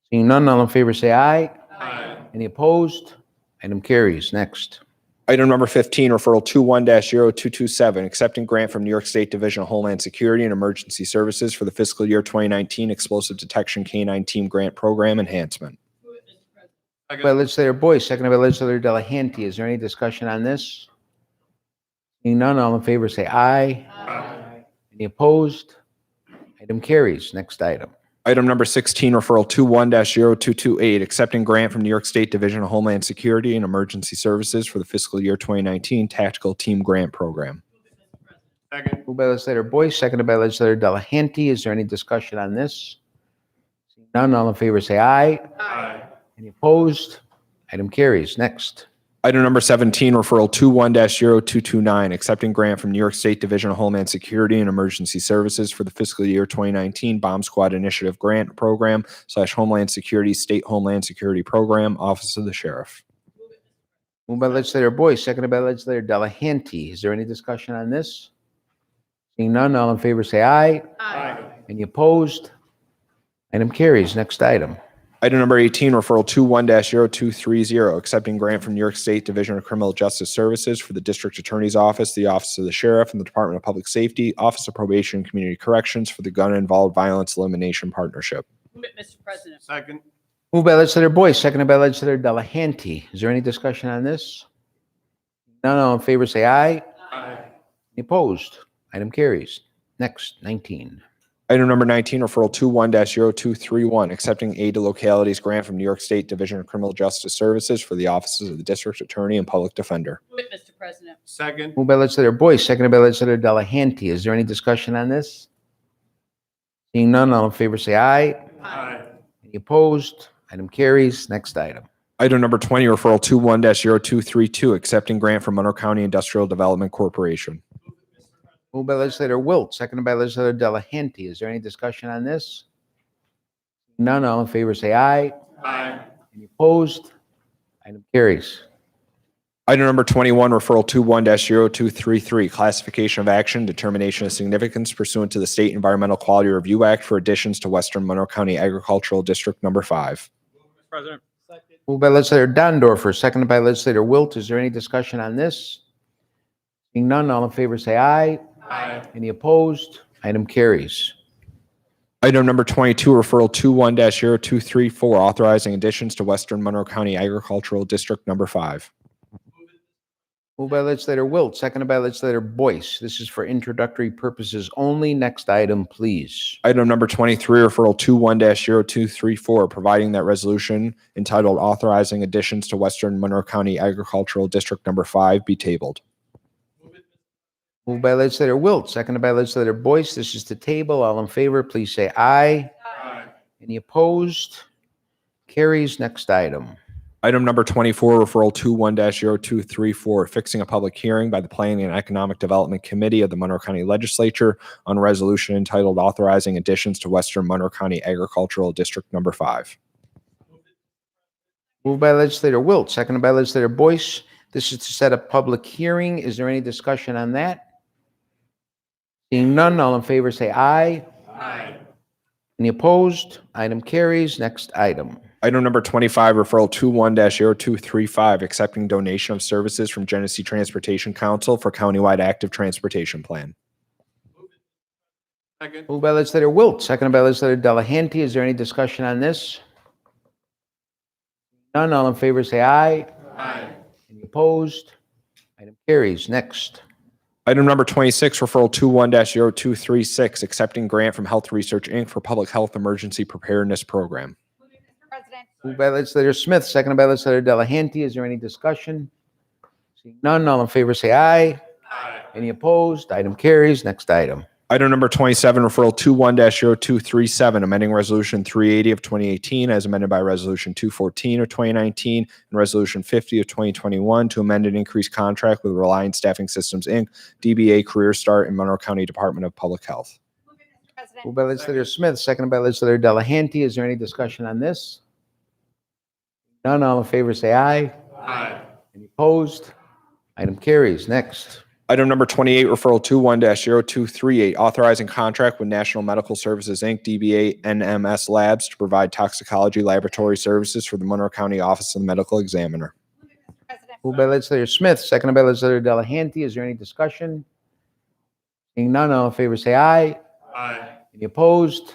Seeing none, all in favor say aye. Aye. Any opposed? Item carries. Next. Item number 15, referral 21-0227, accepting grant from New York State Division of Homeland Security and Emergency Services for the fiscal year 2019 Explosive Detection K-9 Team Grant Program Enhancement. Moved by legislator Boyce, seconded by legislator Delahanty. Is there any discussion on this? Seeing none, all in favor say aye. Aye. Any opposed? Item carries. Next item. Item number 16, referral 21-0228, accepting grant from New York State Division of Homeland Security and Emergency Services for the fiscal year 2019 Tactical Team Grant Program. Moved by legislator Boyce, seconded by legislator Delahanty. Is there any discussion on this? Seeing none, all in favor say aye. Aye. Any opposed? Item carries. Next. Item number 17, referral 21-0229, accepting grant from New York State Division of Homeland Security and Emergency Services for the fiscal year 2019 Bomb Squad Initiative Grant Program / Homeland Security State Homeland Security Program, Office of the Sheriff. Moved by legislator Boyce, seconded by legislator Delahanty. Is there any discussion on this? Seeing none, all in favor say aye. Aye. Any opposed? Item carries. Next item. Item number 18, referral 21-0230, accepting grant from New York State Division of Criminal Justice Services for the District Attorney's Office, the Office of the Sheriff, and the Department of Public Safety, Office of Probation and Community Corrections for the Gun-Involved Violence Elimination Partnership. Move it, Mr. President. Second. Moved by legislator Boyce, seconded by legislator Delahanty. Is there any discussion on this? None, all in favor say aye. Aye. Any opposed? Item carries. Next, 19. Item number 19, referral 21-0231, accepting aid to localities grant from New York State Division of Criminal Justice Services for the offices of the District Attorney and Public Defender. Move it, Mr. President. Second. Moved by legislator Boyce, seconded by legislator Delahanty. Is there any discussion on this? Seeing none, all in favor say aye. Aye. Any opposed? Item carries. Next item. Item number 20, referral 21-0232, accepting grant from Monroe County Industrial Development Corporation. Moved by legislator Wilt, seconded by legislator Delahanty. Is there any discussion on this? None, all in favor say aye. Aye. Any opposed? Item carries. Item number 21, referral 21-0233, classification of action, determination of significance pursuant to the State Environmental Quality Review Act for additions to Western Monroe County Agricultural District Number 5. Mr. President. Second. Moved by legislator Dondorfer, seconded by legislator Wilt. Is there any discussion on this? Seeing none, all in favor say aye. Aye. Any opposed? Item carries. Item number 22, referral 21-0234, authorizing additions to Western Monroe County Agricultural District Number 5. Moved by legislator Wilt, seconded by legislator Boyce. This is for introductory purposes only. Next item, please. Item number 23, referral 21-0234, providing that resolution entitled authorizing additions to Western Monroe County Agricultural District Number 5 be tabled. Moved by legislator Wilt, seconded by legislator Boyce. This is to table. All in favor, please say aye. Aye. Any opposed? Carries. Next item. Item number 24, referral 21-0234, fixing a public hearing by the Planning and Economic Development Committee of the Monroe County Legislature on a resolution entitled authorizing additions to Western Monroe County Agricultural District Number 5. Moved by legislator Wilt, seconded by legislator Boyce. This is to set a public hearing. Is there any discussion on that? Seeing none, all in favor say aye. Aye. Any opposed? Item carries. Next item. Item number 25, referral 21-0235, accepting donation of services from Genesee Transportation Council for countywide active transportation plan. Second. Moved by legislator Wilt, seconded by legislator Delahanty. Is there any discussion on this? None, all in favor say aye. Aye. Any opposed? Item carries. Next. Item number 26, referral 21-0236, accepting grant from Health Research, Inc. for Public Health Emergency Preparedness Program. Mr. President. Moved by legislator Smith, seconded by legislator Delahanty. Is there any discussion? Seeing none, all in favor say aye. Aye. Any opposed? Item carries. Next item. Item number 27, referral 21-0237, amending Resolution 380 of 2018 as amended by Resolution 214 of 2019 and Resolution 50 of 2021 to amend and increase contract with Reliance Staffing Systems, Inc., DBA Career Start in Monroe County Department of Public Health. President. Moved by legislator Smith, seconded by legislator Delahanty. Is there any discussion on this? None, all in favor say aye. Aye. Any opposed? Item carries. Next. Item number 28, referral 21-0238, authorizing contract with National Medical Services, Inc., DBA NMS Labs to provide toxicology laboratory services for the Monroe County Office of the Medical Examiner. President. Moved by legislator Smith, seconded by legislator Delahanty. Is there any discussion? Seeing none, all in favor say aye. Aye. Any opposed?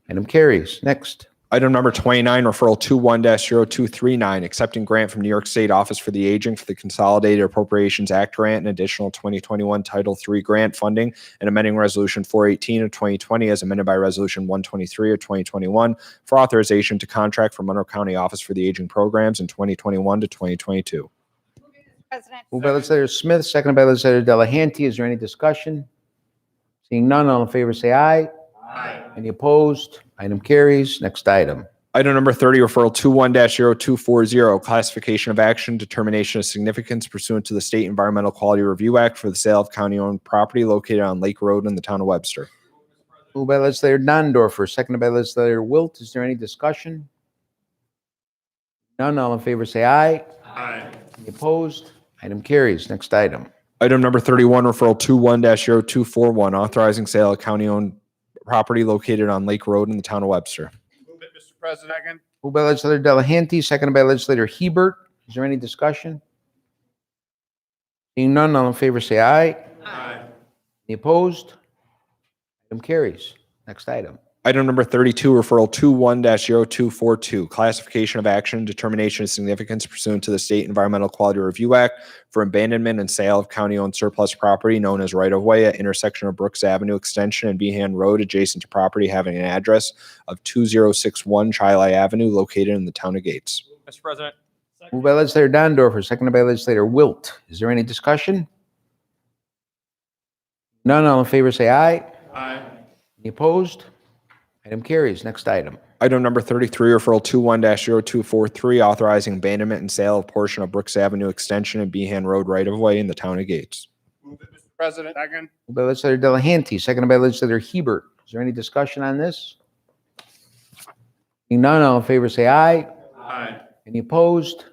Item carries. Next. Item number 29, referral 21-0239, accepting grant from New York State Office for the Aging for the Consolidated Appropriations Act grant and additional 2021 Title III grant funding and amending Resolution 418 of 2020 as amended by Resolution 123 of 2021 for authorization to contract for Monroe County Office for the Aging programs in 2021 to 2022. President. Moved by legislator Smith, seconded by legislator Delahanty. Is there any discussion? Seeing none, all in favor say aye. Aye. Any opposed? Item carries. Next item. Item number 30, referral 21-0240, classification of action, determination of significance pursuant to the State Environmental Quality Review Act for the sale of county-owned property located on Lake Road in the town of Webster. Moved by legislator Dondorfer, seconded by legislator Wilt. Is there any discussion? None, all in favor say aye. Aye. Any opposed? Item carries. Next item. Item number 31, referral 21-0241, authorizing sale of county-owned property located on Lake Road in the town of Webster. Move it, Mr. President. Second. Moved by legislator Delahanty, seconded by legislator Hebert. Is there any discussion? Seeing none, all in favor say aye. Aye. Any opposed? Item carries. Next item. Item number 32, referral 21-0242, classification of action, determination of significance pursuant to the State Environmental Quality Review Act for abandonment and sale of county-owned surplus property known as right-of-way at intersection of Brooks Avenue Extension and Behan Road adjacent to property having an address of 2061 Chili Avenue located in the town of Gates. Mr. President. Moved by legislator Dondorfer, seconded by legislator Wilt. Is there any discussion? None, all in favor say aye. Aye. Any opposed? Item carries. Next item. Item number 33, referral 21-0243, authorizing abandonment and sale of portion of Brooks Avenue Extension and Behan Road right-of-way in the town of Gates. Move it, Mr. President. Second. Moved by legislator Delahanty, seconded by legislator Hebert. Is there any discussion on this? Seeing none, all in favor say aye. Aye. Any opposed?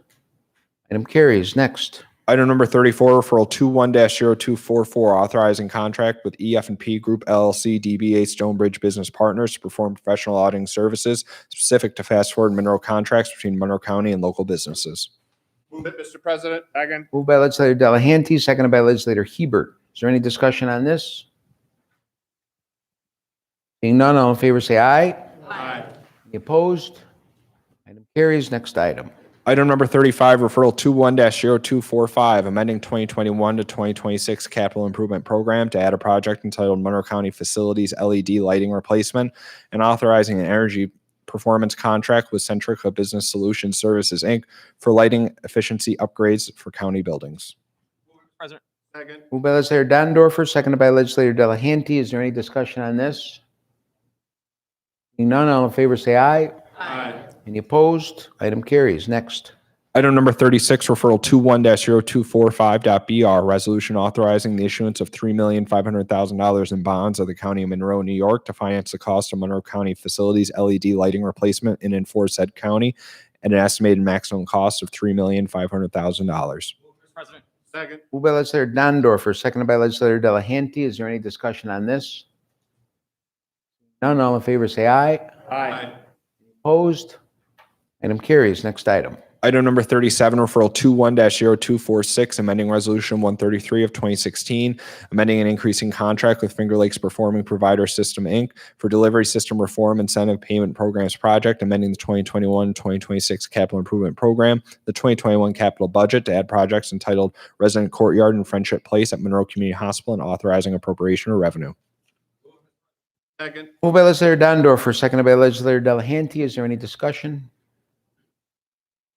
Item carries. Next. Item number 34, referral 21-0244, authorizing contract with EF&P Group LLC, DBA Stonebridge Business Partners to perform professional auditing services specific to fast forward Monroe contracts between Monroe County and local businesses. Move it, Mr. President. Second. Moved by legislator Delahanty, seconded by legislator Hebert. Is there any discussion on this? Seeing none, all in favor say aye. Aye. Any opposed? Item carries. Next item. Item number 35, referral 21-0245, amending 2021 to 2026 capital improvement program to add a project entitled Monroe County Facilities LED Lighting Replacement and authorizing an energy performance contract with Centrica Business Solutions Services, Inc. for lighting efficiency upgrades for county buildings. President. Second. Moved by legislator Dondorfer, seconded by legislator Delahanty. Is there any discussion on this? Seeing none, all in favor say aye. Aye. Any opposed? Item carries. Next. Item number 36, referral 21-0245.BR, resolution authorizing the issuance of $3,500,000 in bonds of the County of Monroe, New York to finance the cost of Monroe County Facilities LED lighting replacement in and for said county at an estimated maximum cost of $3,500,000. President. Second. Moved by legislator Dondorfer, seconded by legislator Delahanty. Is there any discussion on this? None, all in favor say aye. Aye. Opposed? Item carries. Next item. Item number 37, referral 21-0246, amending Resolution 133 of 2016, amending and increasing contract with Finger Lakes Performing Provider System, Inc. for Delivery System Reform Incentive Payment Programs Project, amending the 2021-2026 Capital Improvement Program, the 2021 capital budget to add projects entitled Resident Courtyard and Friendship Place at Monroe Community Hospital and authorizing appropriation of revenue. Second. Moved by legislator Dondorfer, seconded by legislator Delahanty. Is there any discussion?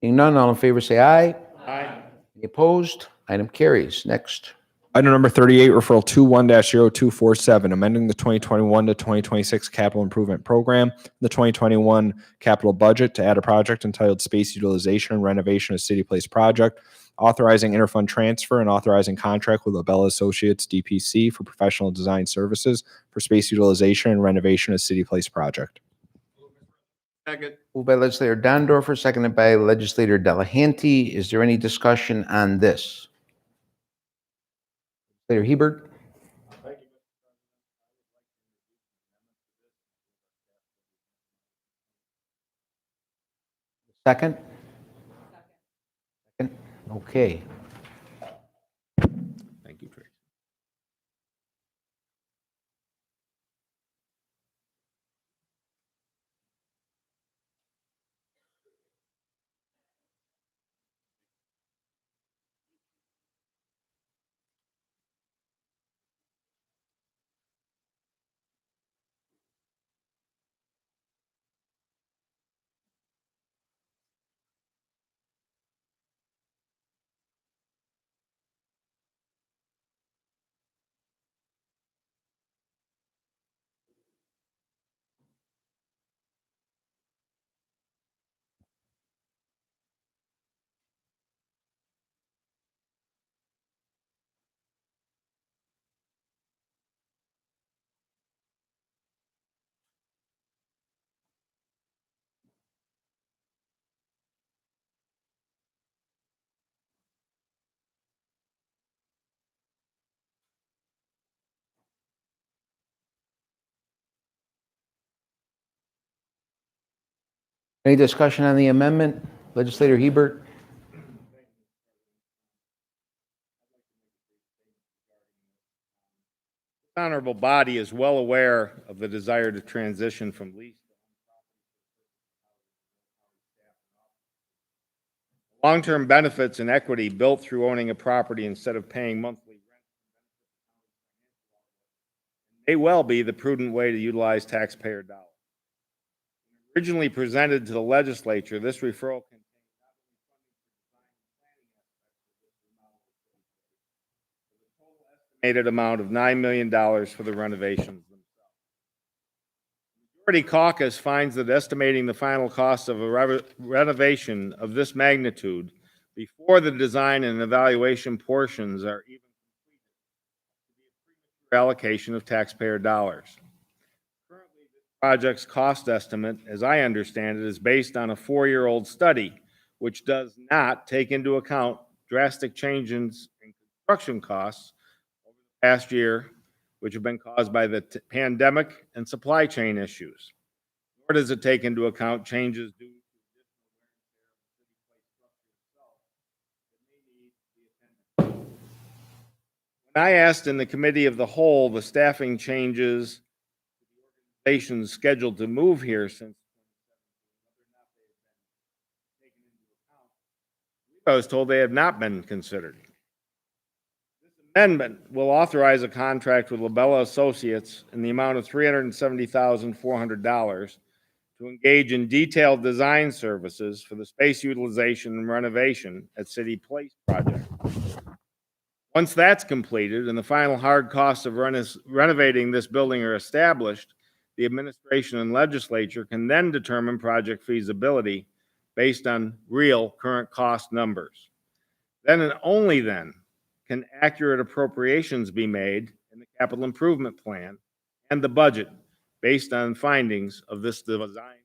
Seeing none, all in favor say aye. Aye. Any opposed? Item carries. Next. Item number 38, referral 21-0247, amending the 2021 to 2026 capital improvement program, the 2021 capital budget to add a project entitled Space Utilization and Renovation of City Place Project, authorizing interfund transfer and authorizing contract with Labella Associates DPC for professional design services for space utilization and renovation of City Place Project. Second. Moved by legislator Dondorfer, seconded by legislator Delahanty. Is there any discussion on this? Legislator Hebert? Second? Second. Okay. Thank you, Tracy. Any discussion on the amendment? Legislator Hebert? The honorable body is well aware of the desire to transition from lease to long-term benefits and equity built through owning a property instead of paying monthly rent may well be the prudent way to utilize taxpayer dollars. Originally presented to the legislature, this referral contained estimated amount of $9 million for the renovations themselves. The Majority Caucus finds that estimating the final cost of a renovation of this magnitude before the design and evaluation portions are even completed to be a premature allocation of taxpayer dollars. Currently, this project's cost estimate, as I understand it, is based on a 4-year-old study, which does not take into account drastic changes in construction costs past year, which have been caused by the pandemic and supply chain issues. Nor does it take into account changes due to additional wear and tear of the city place structure itself that may need to be attended. When I asked in the committee of the whole the staffing changes to the organizations scheduled to move here since 2017, whether or not they have been taken into account, I was told they have not been considered. Amendment will authorize a contract with Labella Associates in the amount of $370,400 to engage in detailed design services for the space utilization and renovation at City Place project. Once that's completed and the final hard costs of renovating this building are established, the administration and legislature can then determine project feasibility based on real current cost numbers. Then and only then can accurate appropriations be made in the capital improvement plan and the budget based on findings of this design.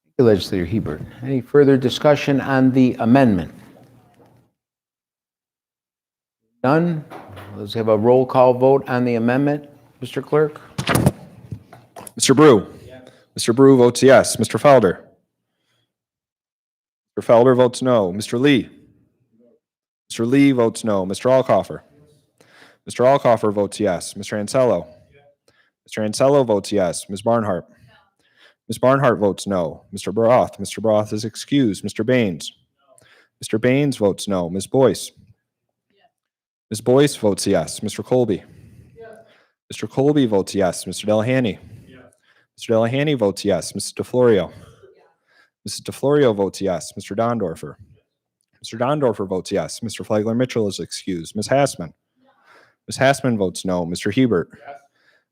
Thank you, Legislator Hebert. Any further discussion on the amendment? None? Let's have a roll call vote on the amendment. Mr. Clerk? Mr. Brew? Mr. Brew votes yes. Mr. Felder? Mr. Felder votes no. Mr. Lee? Mr. Lee votes no. Mr. Alcoffer? Mr. Alcoffer votes yes. Mr. Ansello? Mr. Ansello votes yes. Ms. Barnhart? Ms. Barnhart votes no. Mr. Broth? Mr. Broth is excused. Mr. Baines? Mr. Baines votes no. Ms. Boyce? Ms. Boyce votes yes. Mr. Colby? Mr. Colby votes yes. Mr. Delahanty? Mr. Delahanty votes yes. Mrs. DeFlorio? Mrs. DeFlorio votes yes. Mr. Dondorfer? Mr. Dondorfer votes yes. Mr. Flagler Mitchell is excused. Ms. Hassman. Ms. Hassman votes no. Mr. Hebert.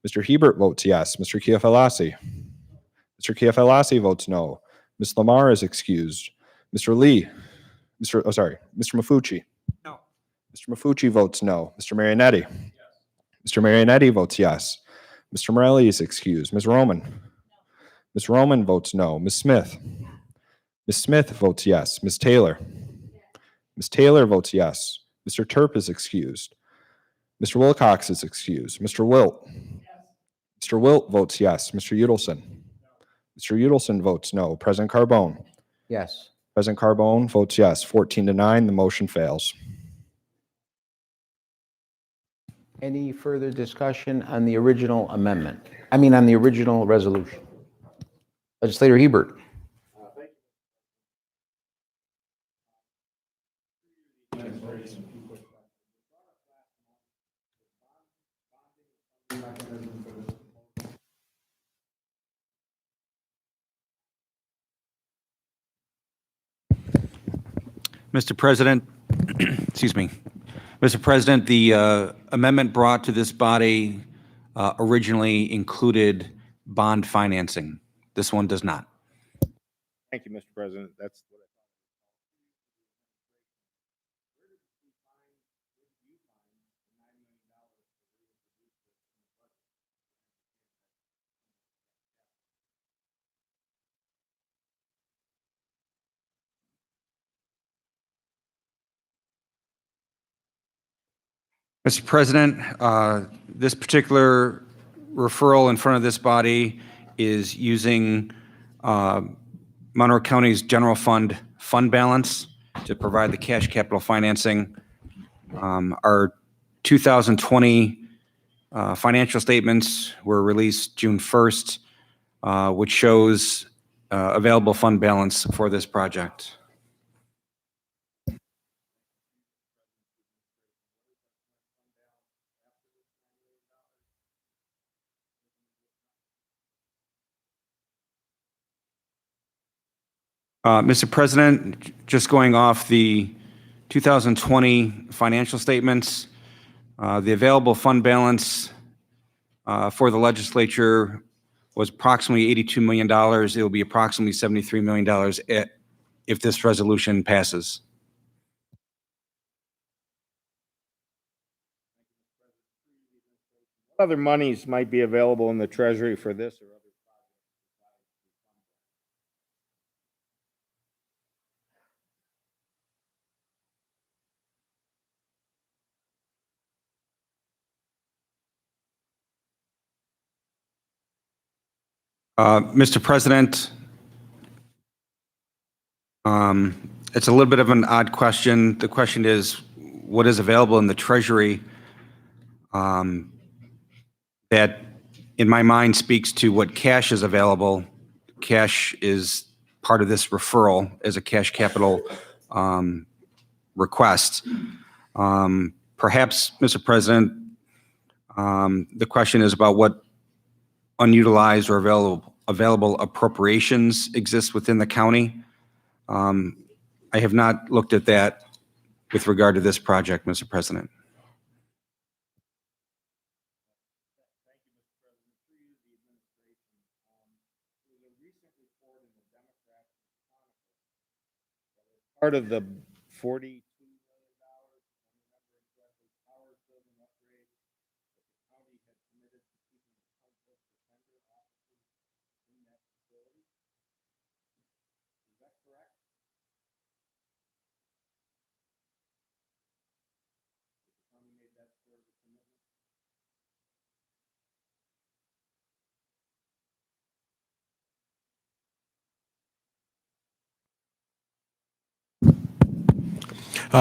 Mr. Hebert votes yes. Mr. Chiafalasi. Mr. Chiafalasi votes no. Ms. Lamar is excused. Mr. Lee. Mr. Mafucci. No. Mr. Mafucci votes no. Mr. Marianetti. Mr. Marianetti votes yes. Mr. Morelli is excused. Ms. Roman. Ms. Roman votes no. Ms. Smith. Ms. Smith votes yes. Ms. Taylor. Ms. Taylor votes yes. Mr. Turp is excused. Mr. Wilcox is excused. Mr. Wilt. Mr. Wilt votes yes. Mr. Udelson. Mr. Udelson votes no. President Carbone. Yes. President Carbone votes yes. 14-9, the motion fails. Any further discussion on the original amendment? On the original resolution? Legislator Hebert. Mr. President, excuse me. Mr. President, the amendment brought to this body originally included bond financing. This one does not. Thank you, Mr. President. That's what Mr. President, this particular referral in front of this body is using Monroe County's general fund balance to provide the cash capital financing. Our 2020 financial statements were released June 1st, which shows available fund balance for this project. Mr. President, just going off the 2020 financial statements, the available fund balance for the legislature was approximately $82 million. It will be approximately $73 million if this resolution passes. What other monies might be available in the Treasury for this or other? Mr. President, it's a little bit of an odd question. The question is, what is available in the Treasury? That, in my mind, speaks to what cash is available. Cash is part of this referral as a cash capital request. Perhaps, Mr. President, the question is about what unutilized or available appropriations exist within the county. I have not looked at that with regard to this project, Mr. President. Part of the 40.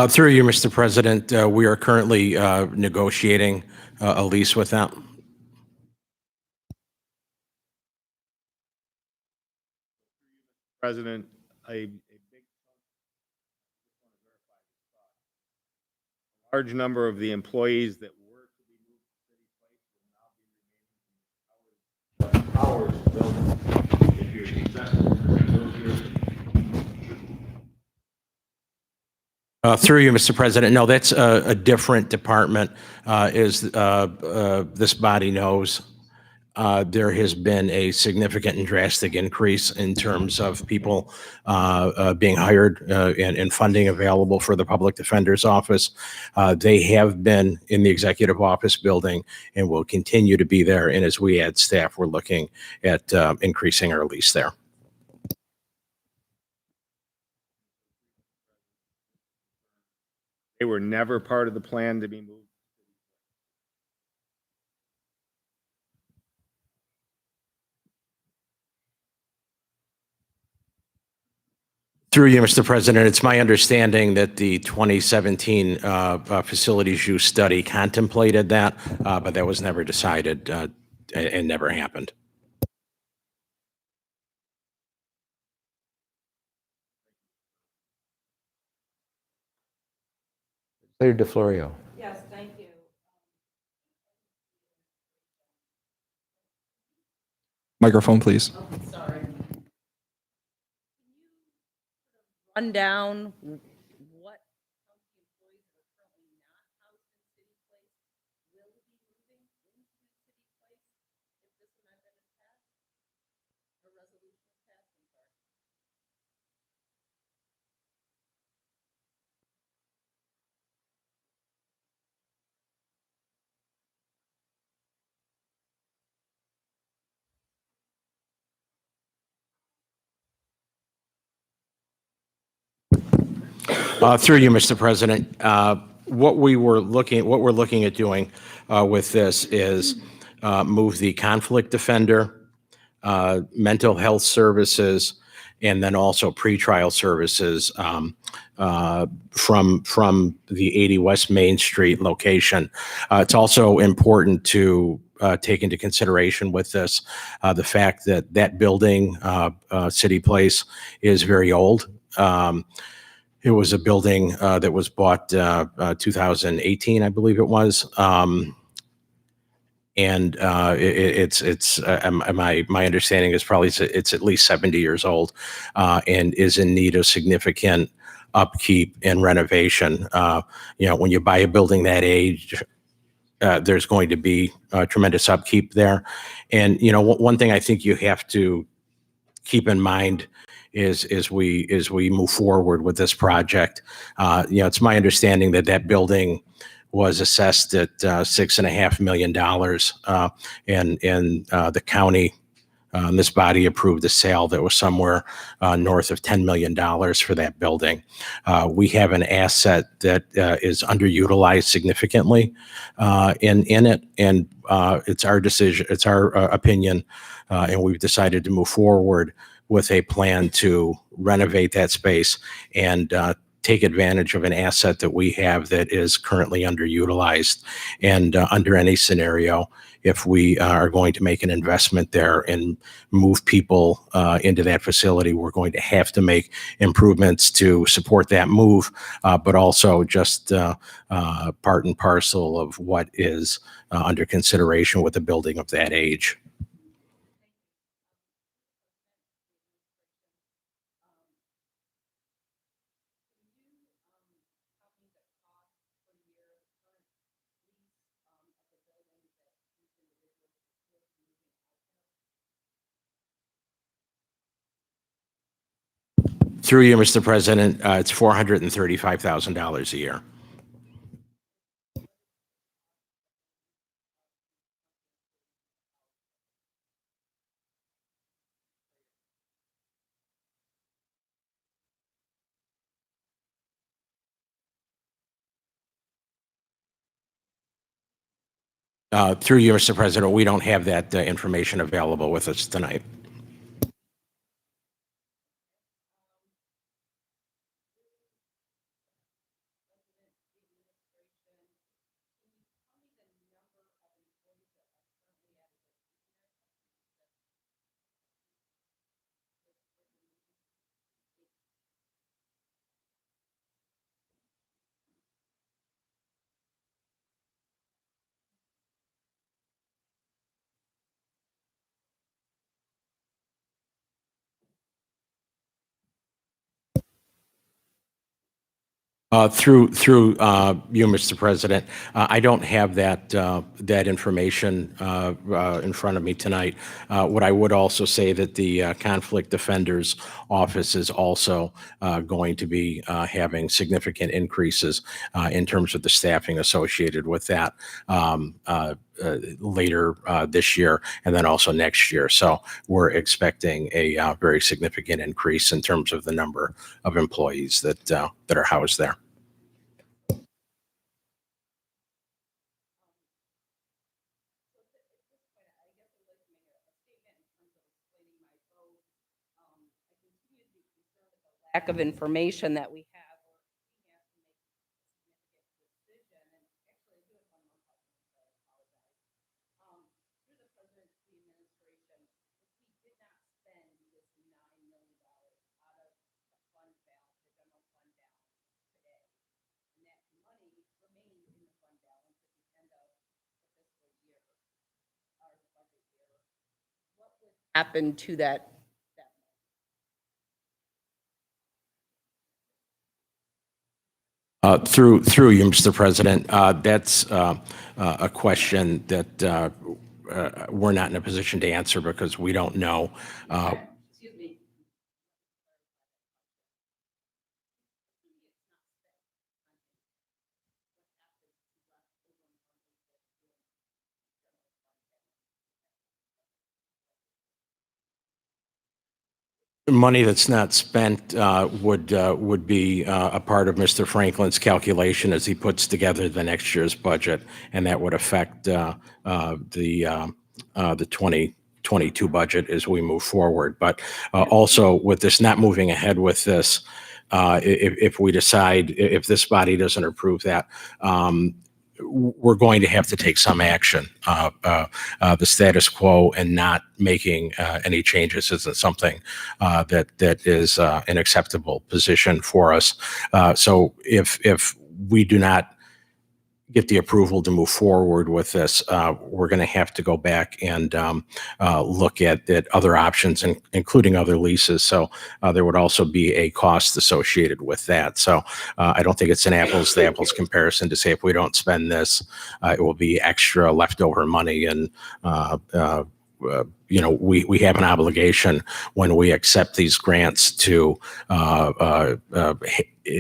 Through you, Mr. President, we are currently negotiating a lease with them. President, a large number of the employees that were to be moved to city place will now be remaining in the Powers building. If you're Through you, Mr. President. No, that's a different department. As this body knows, there has been a significant and drastic increase in terms of people being hired and funding available for the Public Defender's Office. They have been in the Executive Office building and will continue to be there. And as we add staff, we're looking at increasing our lease there. They were never part of the plan to be moved. Through you, Mr. President, it's my understanding that the 2017 facilities use study contemplated that, but that was never decided and never happened. Legislator DeFlorio. Yes, thank you. Microphone, please. Sorry. Run down what county employees that are currently not housed in City Place will be moving into City Place if this amendment is passed? Or resolution is passed, I'm sorry. Through you, Mr. President, what we're looking at doing with this is move the conflict defender, mental health services, and then also pretrial services from the 80 West Main Street location. It's also important to take into consideration with this the fact that that building, City Place, is very old. It was a building that was bought 2018, I believe it was. And my understanding is probably it's at least 70 years old and is in need of significant upkeep and renovation. When you buy a building that age, there's going to be tremendous upkeep there. And, one thing I think you have to keep in mind is as we move forward with this project, it's my understanding that that building was assessed at $6.5 million, and the county, this body approved a sale that was somewhere north of $10 million for that building. We have an asset that is underutilized significantly in it, and it's our decision, it's our opinion, and we've decided to move forward with a plan to renovate that space and take advantage of an asset that we have that is currently underutilized. And under any scenario, if we are going to make an investment there and move people into that facility, we're going to have to make improvements to support that move, but also just part and parcel of what is under consideration with a building of that age. Through you, Mr. President, it's $435,000 a year. Through you, Mr. President, we don't have that information available with us tonight. Through you, Mr. President, I don't have that information in front of me tonight. What I would also say that the Conflict Defenders Office is also going to be having significant increases in terms of the staffing associated with that later this year and then also next year. So we're expecting a very significant increase in terms of the number of employees that are housed there. Lack of information that we have. Happen to that. Through you, Mr. President, that's a question that we're not in a position to answer because we don't know. Money that's not spent would be a part of Mr. Franklin's calculation as he puts together the next year's budget, and that would affect the 2022 budget as we move forward. But also with this not moving ahead with this, if we decide, if this body doesn't approve that, we're going to have to take some action. The status quo and not making any changes isn't something that is an acceptable position for us. So if we do not get the approval to move forward with this, we're going to have to go back and look at other options, including other leases. So there would also be a cost associated with that. So I don't think it's an apples to apples comparison to say if we don't spend this, it will be extra leftover money. And we have an obligation when we accept these grants to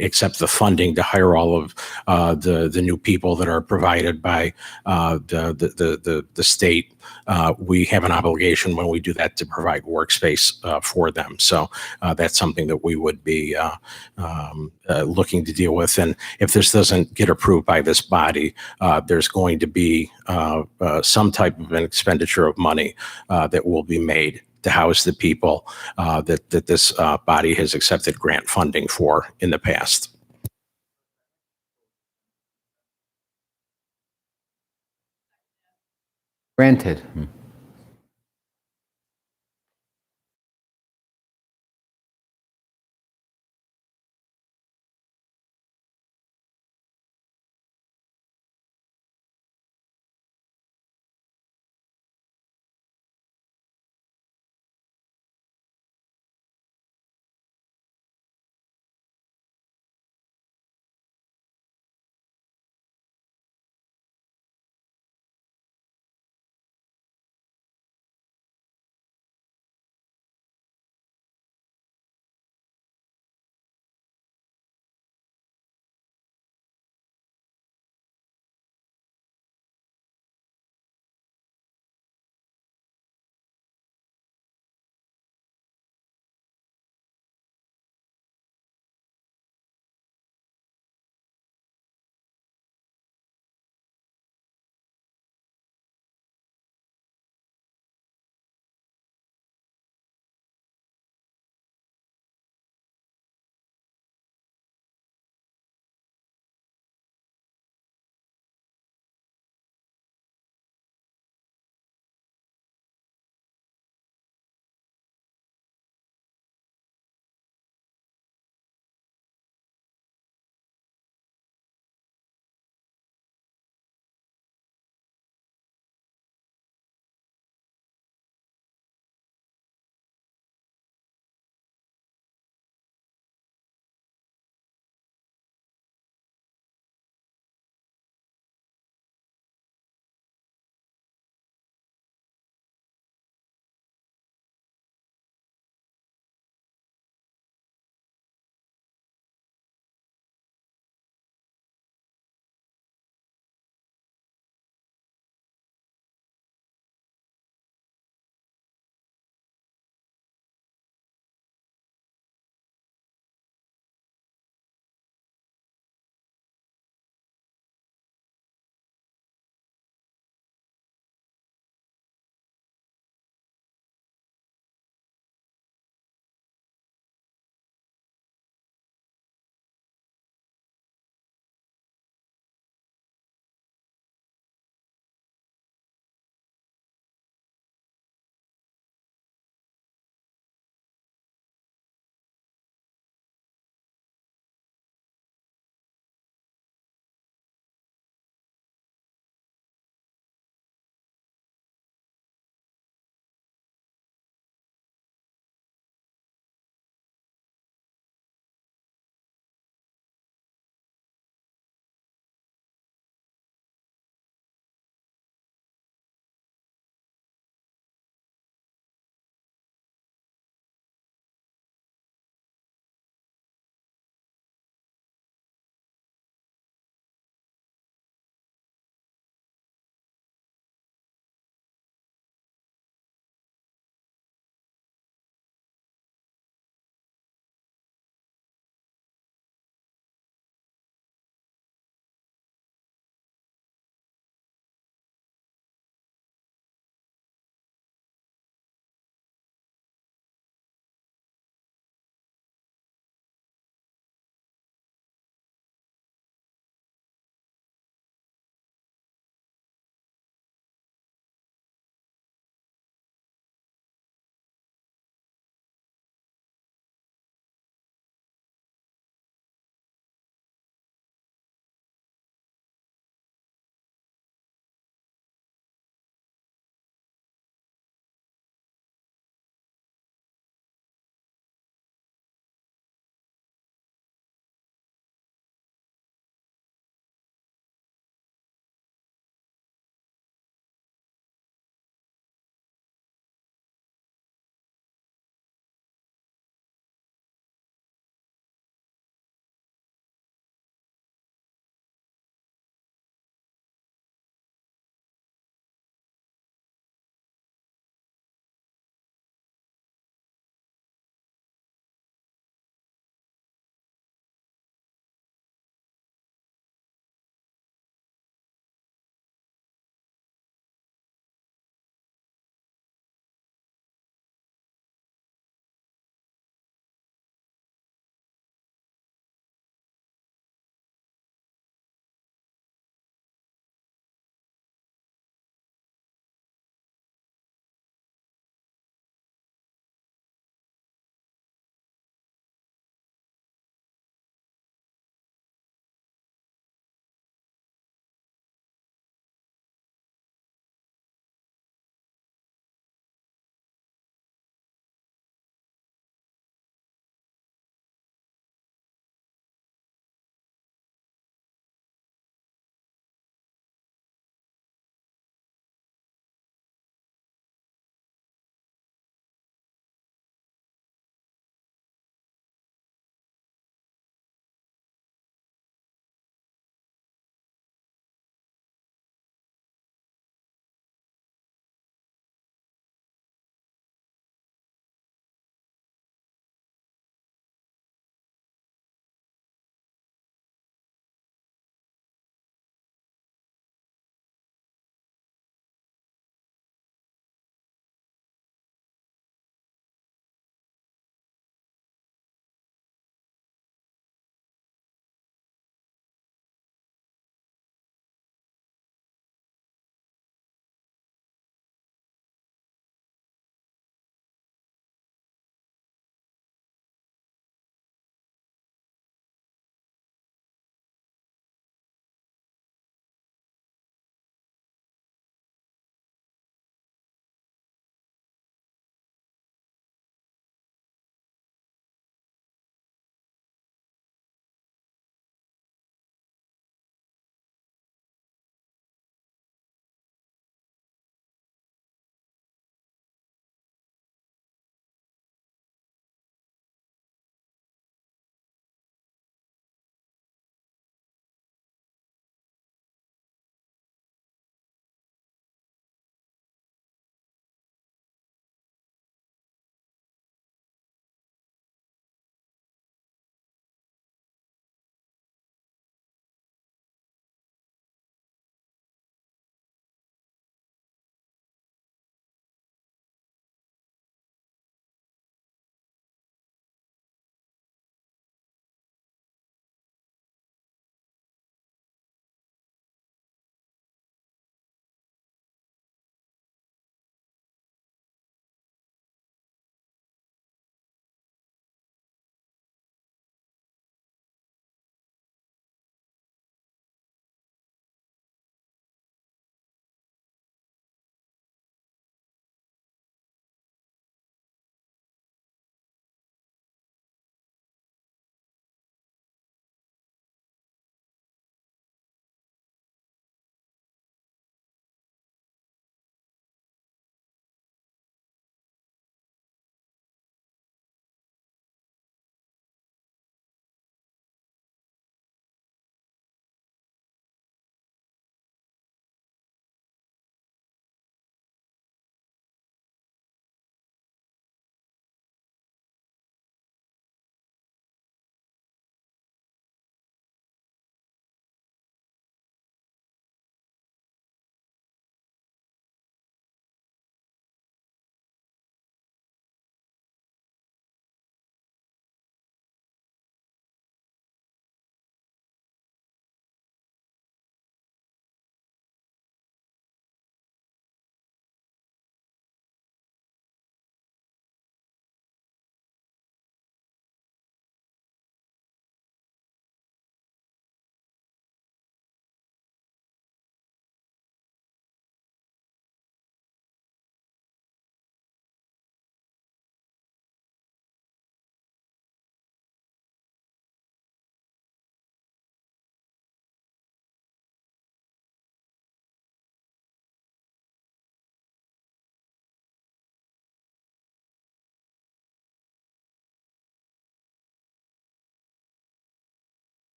accept the funding to hire all of the new people that are provided by the state. We have an obligation when we do that to provide workspace for them. So that's something that we would be looking to deal with. And if this doesn't get approved by this body, there's going to be some type of an expenditure of money that will be made to house the people that this body has accepted grant funding for in the past. Granted.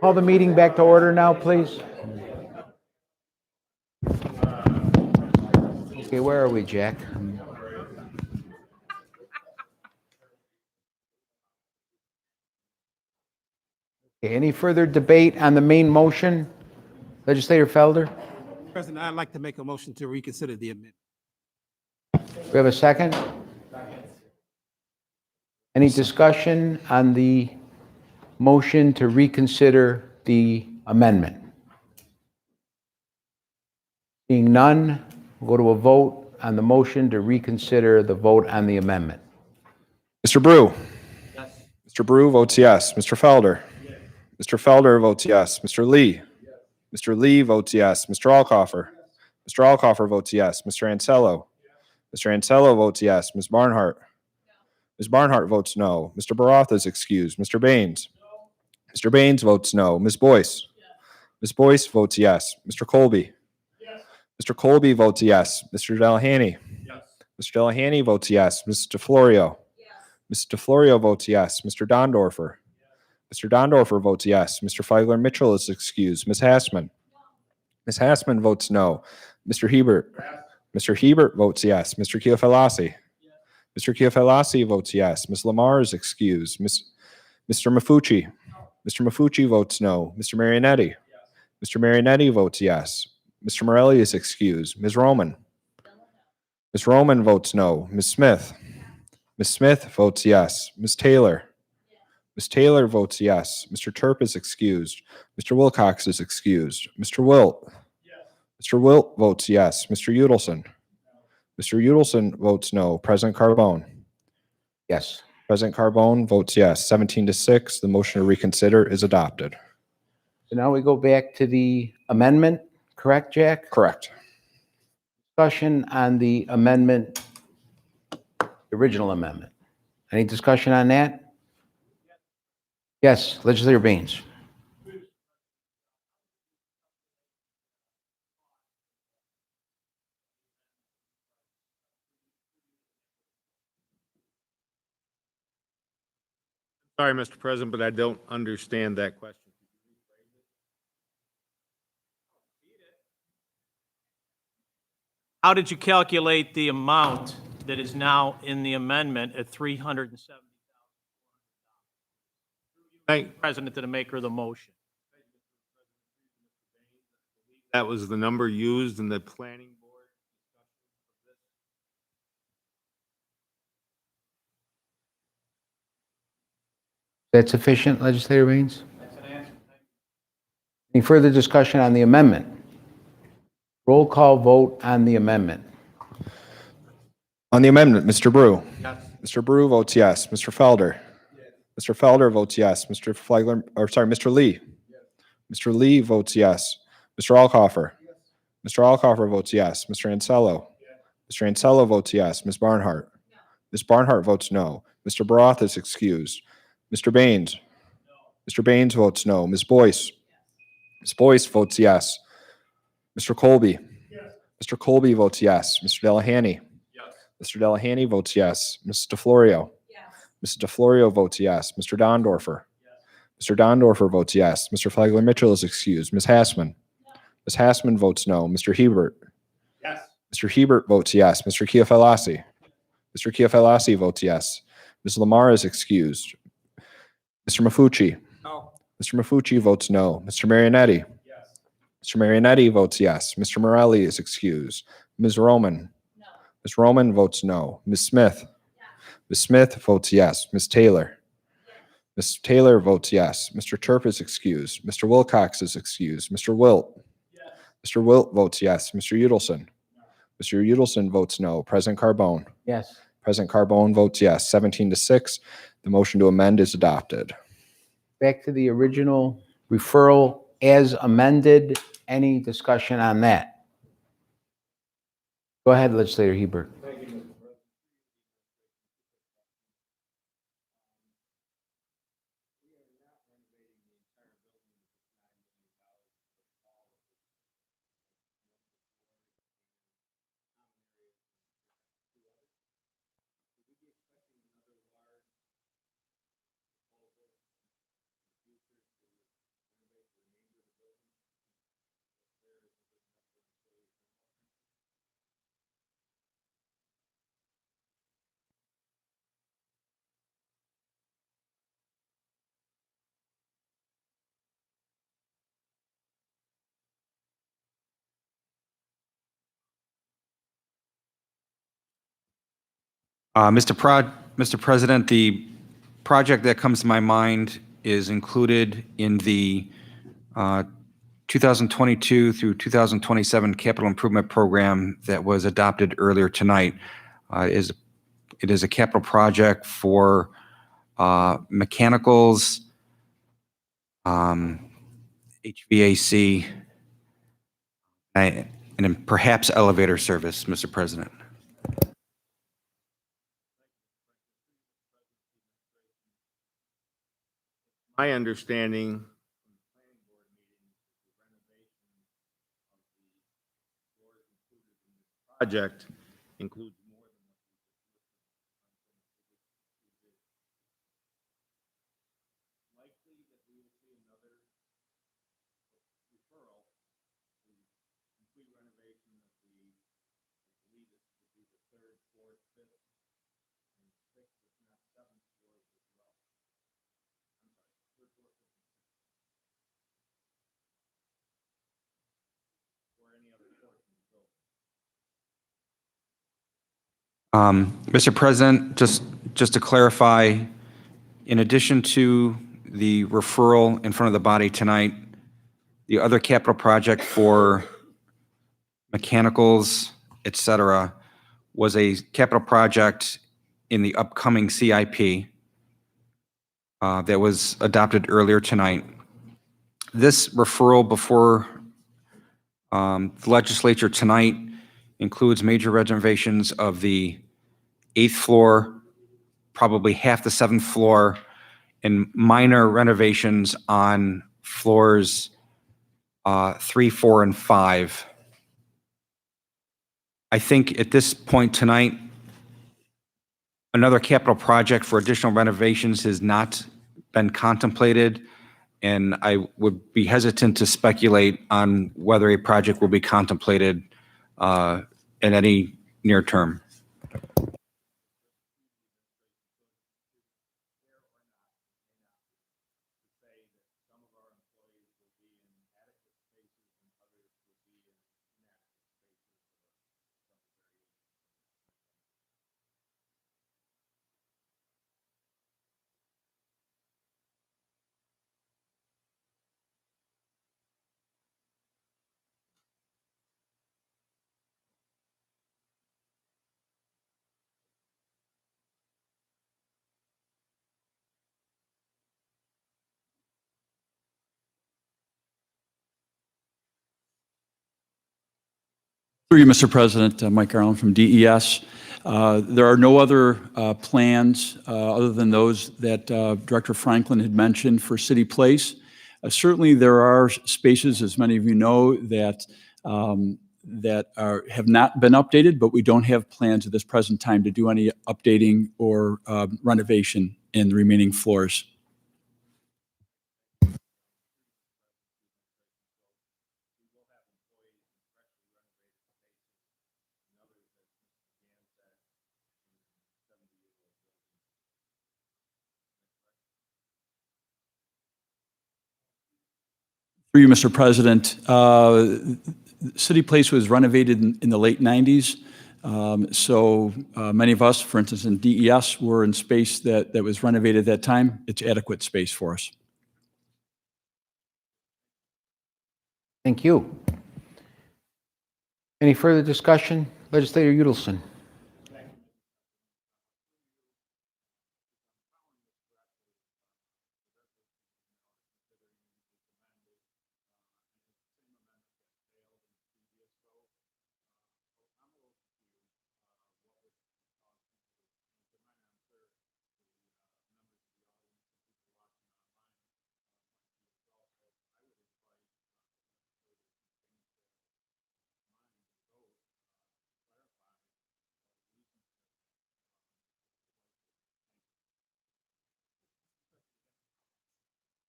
Call the meeting back to order now, please. Okay, where are we, Jack? Okay, any further debate on the main motion? Legislator Felder? President, I'd like to make a motion to reconsider the amendment. We have a second? Any discussion on the motion to reconsider the amendment? Seeing none, we'll go to a vote on the motion to reconsider the vote on the amendment. Mr. Brew? Yes. Mr. Brew votes yes. Mr. Felder? Yes. Mr. Felder votes yes. Mr. Lee? Yes. Mr. Lee votes yes. Mr. Alcoffer? Yes. Mr. Alcoffer votes yes. Mr. Ansello? Yes. Mr. Ansello votes yes. Ms. Barnhart? No. Ms. Barnhart votes no. Mr. Baroth is excused. Mr. Baines? No. Mr. Baines votes no. Ms. Boyce? Yes. Ms. Boyce votes yes. Mr. Colby? Yes. Mr. Colby votes yes. Mr. Delahanty? Yes. Mr. Delahanty votes yes. Ms. DeFlorio? Yes. Mr. DeFlorio votes yes. Mr. Dondorfer? Yes. Mr. Dondorfer votes yes. Mr. Feigler Mitchell is excused. Ms. Hassman? No. Ms. Hassman votes no. Mr. Hebert? Yes. Mr. Hebert votes yes. Mr. Keofelasi? Mr. Keofelasi votes yes. Ms. Lamar is excused. Mr. Mafucci? No. Mr. Mafucci votes no. Mr. Marionetti? Yes. Mr. Marionetti votes yes. Mr. Morelli is excused. Ms. Roman? Ms. Roman votes no. Ms. Smith? Ms. Smith votes yes. Ms. Taylor? Ms. Taylor votes yes. Mr. Turp is excused. Mr. Wilcox is excused. Mr. Wilt? Mr. Wilt votes yes. Mr. Udelson? Mr. Udelson votes no. President Carbone? Yes. President Carbone votes yes. 17-6. The motion to reconsider is adopted. So now we go back to the amendment, correct, Jack? Correct. Discussion on the amendment, the original amendment. Any discussion on that? Yes, Legislator Baines. Sorry, Mr. President, but I don't understand that question. How did you calculate the amount that is now in the amendment at $370,000? Thank President to the maker of the motion. That was the number used in the planning board. That's sufficient, Legislator Baines? Any further discussion on the amendment? Roll call vote on the amendment. On the amendment, Mr. Brew? Yes. Mr. Brew votes yes. Mr. Felder? Yes. Mr. Felder votes yes. Mr. Lee? Yes. Mr. Lee votes yes. Mr. Alcoffer? Yes. Mr. Alcoffer votes yes. Mr. Ansello? Yes. Mr. Ansello votes yes. Ms. Barnhart? No. Ms. Barnhart votes no. Mr. Baroth is excused. Mr. Baines? No. Mr. Baines votes no. Ms. Boyce? Yes. Ms. Boyce votes yes. Mr. Colby? Yes. Mr. Colby votes yes. Mr. Delahanty? Yes. Mr. Delahanty votes yes. Ms. DeFlorio? Yes. Mrs. DeFlorio votes yes. Mr. Dondorfer? Yes. Mr. Dondorfer votes yes. Mr. Feigler Mitchell is excused. Ms. Hassman? No. Ms. Hassman votes no. Mr. Hebert? Yes. Mr. Hebert votes yes. Mr. Keofelasi? Mr. Keofelasi votes yes. Ms. Lamar is excused. Mr. Mafucci? No. Mr. Mafucci votes no. Mr. Marionetti? Yes. Mr. Marionetti votes yes. Mr. Morelli is excused. Ms. Roman? No. Ms. Roman votes no. Ms. Smith? Yes. Ms. Smith votes yes. Ms. Taylor? Yes. Ms. Taylor votes yes. Mr. Turp is excused. Mr. Wilcox is excused. Mr. Wilt? Yes. Mr. Wilt votes yes. Mr. Udelson? No. Mr. Udelson votes no. President Carbone? Yes. President Carbone votes yes. 17-6. The motion to amend is adopted. Back to the original referral as amended. Any discussion on that? Go ahead, Legislator Hebert. Thank you, Mr. President. Mr. President, the project that comes to my mind is included in the 2022 through 2027 capital improvement program that was adopted earlier tonight. It is a capital project for mechanicals, HVAC, and perhaps elevator service, Mr. President. My understanding project includes more than likely that we will see another referral to complete renovation of the, I believe it would be the third, fourth, fifth, and sixth, if not seventh floors as well. I'm sorry, third, fourth, fifth, and sixth. Or any other portion of the building. Mr. President, just to clarify, in addition to the referral in front of the body tonight, the other capital project for mechanicals, et cetera, was a capital project in the upcoming CIP that was adopted earlier tonight. This referral before the legislature tonight includes major renovations of the 8th floor, probably half the 7th floor, and minor renovations on floors 3, 4, and 5. I think at this point tonight, another capital project for additional renovations has not been contemplated, and I would be hesitant to speculate on whether a project will be contemplated in any near term. Through you, Mr. President, Mike Garland from DES. There are no other plans other than those that Director Franklin had mentioned for City Place. Certainly, there are spaces, as many of you know, that have not been updated, but we don't have plans at this present time to do any updating or renovation in the remaining floors. Through you, Mr. President, City Place was renovated in the late 90s. So many of us, for instance, in DES, were in space that was renovated at that time. It's adequate space for us. Thank you. Any further discussion? Legislator Udelson.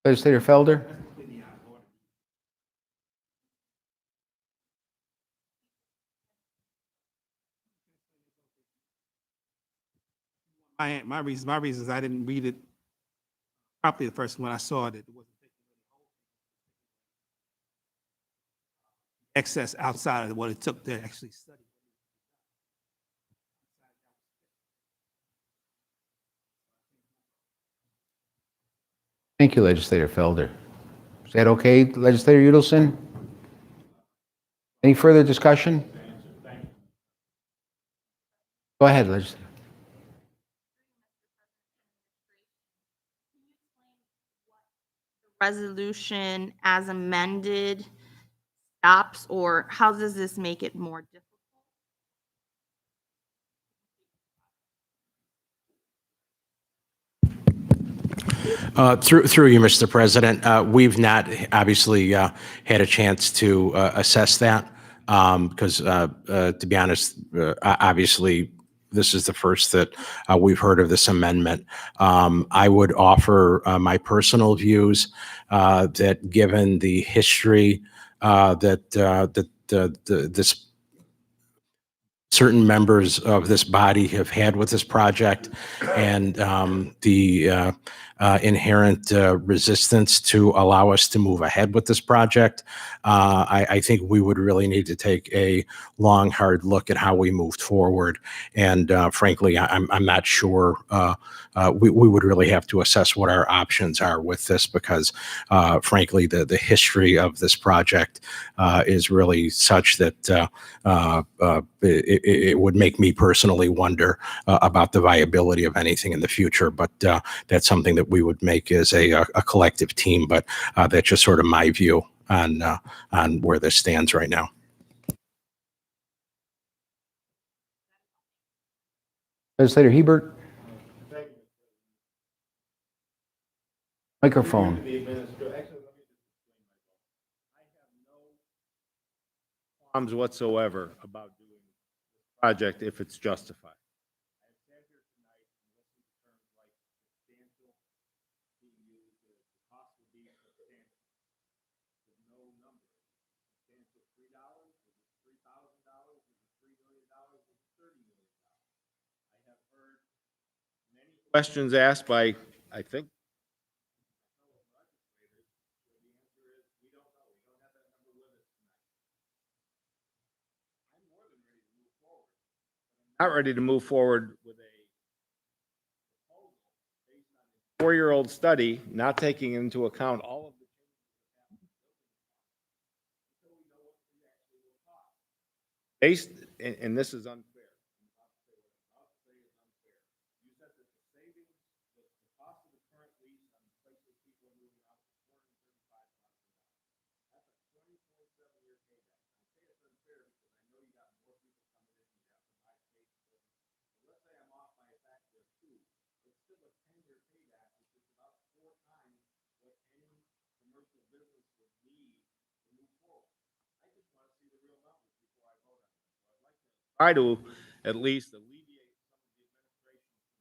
Legislator Felder. My reason is I didn't read it properly the first when I saw it. It wasn't excess outside of what it took to actually study. Thank you, Legislator Felder. Is that okay, Legislator Udelson? Any further discussion? Go ahead, Legislator. Resolution as amended stops, or how does this make it more difficult? Through you, Mr. President, we've not obviously had a chance to assess that because, to be honest, obviously this is the first that we've heard of this amendment. I would offer my personal views that given the history this certain members of this body have had with this project and the inherent resistance to allow us to move ahead with this project. I think we would really need to take a long, hard look at how we moved forward. And frankly, I'm not sure we would really have to assess what our options are with this because frankly, the history of this project is really such that it would make me personally wonder about the viability of anything in the future. But that's something that we would make as a collective team. But that's just sort of my view on where this stands right now. Legislator Hebert. Microphone. Qualms whatsoever about doing this project if it's justified. Questions asked by, I think, not ready to move forward with a 4-year-old study, not taking into account all of the based, and this is unfair. Try to at least alleviate some of the administration's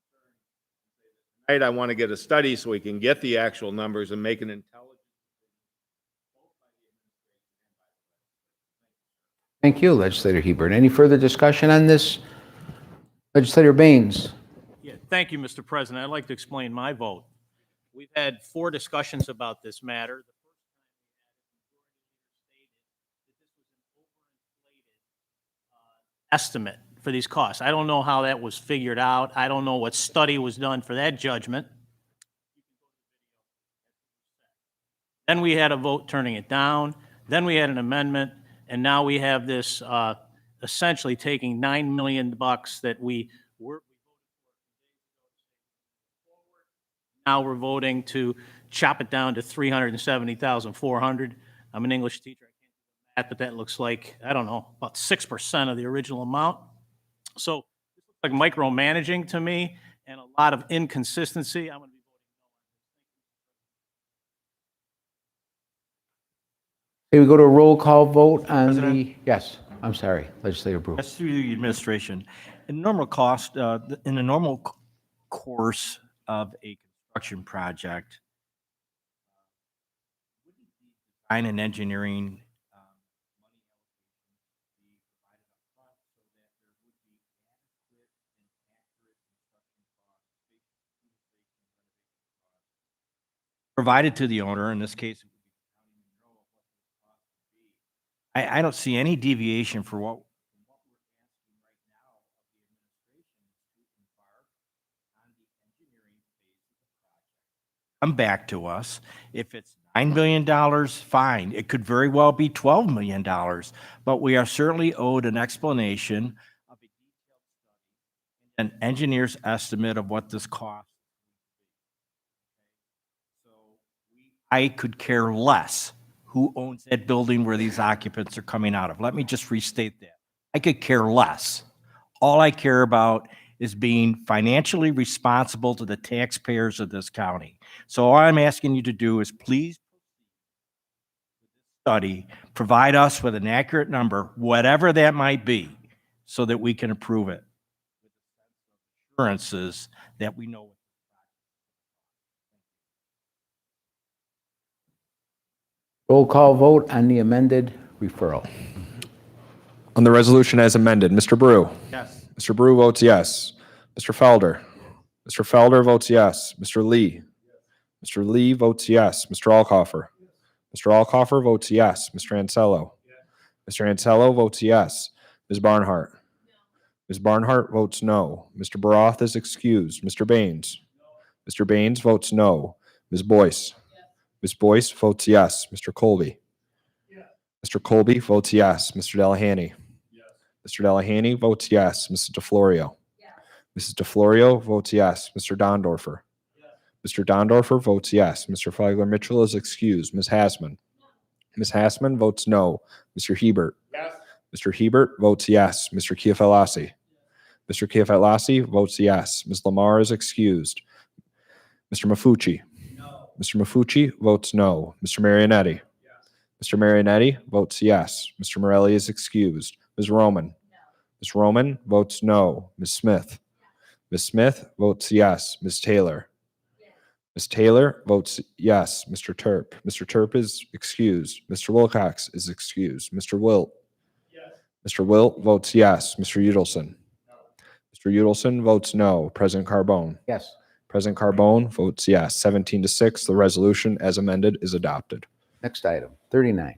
concerns. Tonight, I want to get a study so we can get the actual numbers and make an intelligent. Thank you, Legislator Hebert. Any further discussion on this? Legislator Baines. Yeah, thank you, Mr. President. I'd like to explain my vote. We've had 4 discussions about this matter. The first time estimate for these costs. I don't know how that was figured out. I don't know what study was done for that judgment. Then we had a vote turning it down. Then we had an amendment, and now we have this essentially taking $9 million that we were. Now we're voting to chop it down to $370,400. I'm an English teacher. I can't do that, but that looks like, I don't know, about 6% of the original amount. So this looks like micromanaging to me and a lot of inconsistency. I'm going to be Okay, we go to a roll call vote on President? the, yes, I'm sorry, Legislator Brew. That's through the administration. In normal cost, in the normal course of a construction project, design and engineering provided to the owner, in this case, I don't see any deviation for what we're asking right now of the administration to embark on the engineering phase of the project, come back to us. If it's $9 million, fine. It could very well be $12 million, but we are certainly owed an explanation of an engineer's estimate of what this costs. I could care less who owns that building where these occupants are coming out of. Let me just restate that. I could care less. All I care about is being financially responsible to the taxpayers of this county. So all I'm asking you to do is please study, provide us with an accurate number, whatever that might be, so that we can approve it. Assurances that we know. Roll call vote on the amended referral. On the resolution as amended, Mr. Brew. Yes. Mr. Brew votes yes. Mr. Felder. Mr. Felder votes yes. Mr. Lee. Mr. Lee votes yes. Mr. Alcoffer. Mr. Alcoffer votes yes. Mr. Ansello. Mr. Ansello votes yes. Ms. Barnhart. Ms. Barnhart votes no. Mr. Baroth is excused. Mr. Baines. Mr. Baines votes no. Ms. Boyce. Ms. Boyce votes yes. Mr. Colby. Mr. Colby votes yes. Mr. Delahanty. Mr. Delahanty votes yes. Mrs. DeFlorio. Mrs. DeFlorio votes yes. Mr. Dondorfer. Mr. Dondorfer votes yes. Mr. Flagler Mitchell is excused. Ms. Hassman. Ms. Hassman votes no. Mr. Hebert. Mr. Hebert votes yes. Mr. Chiafelasi. Mr. Chiafelasi votes yes. Ms. Lamar is excused. Mr. Mafucci. Mr. Mafucci votes no. Mr. Marionetti. Mr. Marionetti votes yes. Mr. Morelli is excused. Ms. Roman. Ms. Roman votes no. Ms. Smith. Ms. Smith votes yes. Ms. Taylor. Ms. Taylor votes yes. Mr. Terp. Mr. Terp is excused. Mr. Wilcox is excused. Mr. Wilt. Mr. Wilt votes yes. Mr. Udelson. Mr. Udelson votes no. President Carbone. Yes. President Carbone votes yes. 17-6, the resolution as amended is adopted. Next item, 39.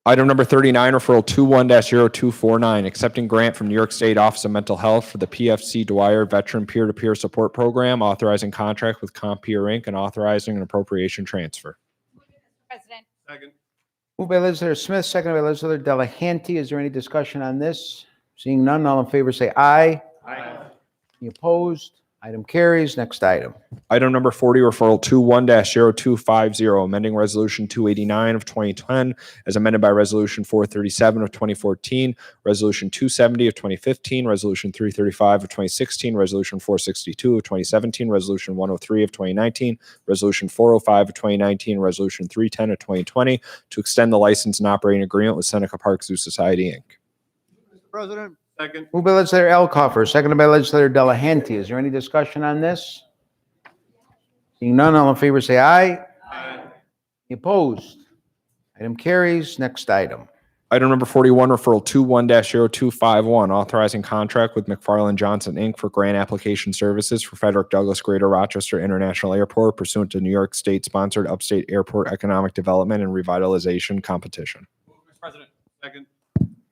Item number 39, referral 21-0249, accepting grant from New York State Office of Mental Health for the PFC Dwyer Veteran Peer-to-Peer Support Program, authorizing contract with Compeer Inc. and authorizing an appropriation transfer. President. Second. Moved by legislator Smith, seconded by legislator Delahanty. Is there any discussion on this? Seeing none, all in favor say aye. Aye. Any opposed? Item carries. Next item. Item number 40, referral 21-0250, amending Resolution 289 of 2010 as amended by Resolution 437 of 2014, Resolution 270 of 2015, Resolution 335 of 2016, Resolution 462 of 2017, Resolution 103 of 2019, Resolution 405 of 2019, Resolution 310 of 2020 to extend the license and operating agreement with Seneca Park Zoo Society, Inc. Mr. President. Second. Moved by legislator Alcoffer, seconded by legislator Delahanty. Is there any discussion on this? Seeing none, all in favor say aye. Aye. Any opposed? Item carries. Next item. Item number 41, referral 21-0251, authorizing contract with McFarland Johnson, Inc. for grant application services for Frederick Douglass Greater Rochester International Airport pursuant to New York State-sponsored Upstate Airport Economic Development and Revitalization Competition. Mr. President. Second.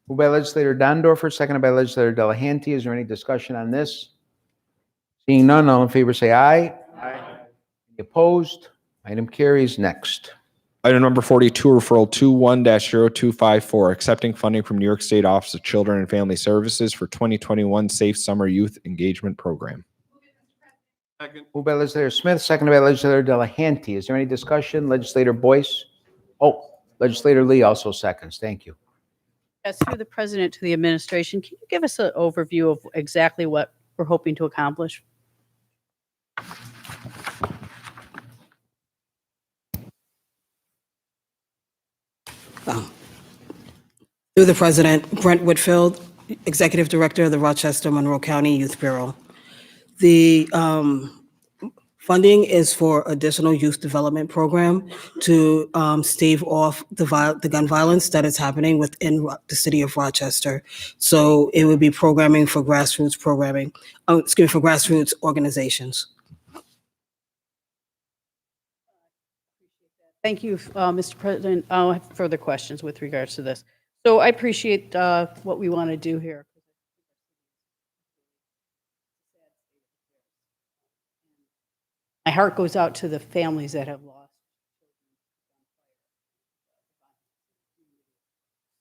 Moved by legislator Dondorfer, seconded by legislator Delahanty. Is there any discussion on this? Seeing none, all in favor say aye. Aye. Any opposed? Item carries. Next. Item number 42, referral 21-0254, accepting funding from New York State Office of Children and Family Services for 2021 Safe Summer Youth Engagement Program. Second. Moved by legislator Smith, seconded by legislator Delahanty. Is there any discussion? Legislator Boyce? Oh, legislator Lee also seconds. Thank you. Yes, through the president to the administration, can you give us an overview of exactly what we're hoping to accomplish? Through the president, Brent Whitfield, Executive Director of the Rochester Monroe County Youth Bureau. The funding is for additional youth development program to stave off the gun violence that is happening within the city of Rochester. So it would be programming for grassroots programming, for grassroots organizations. Thank you, Mr. President. I'll have further questions with regards to this. So I appreciate what we want to do here. my heart goes out to the families that have lost.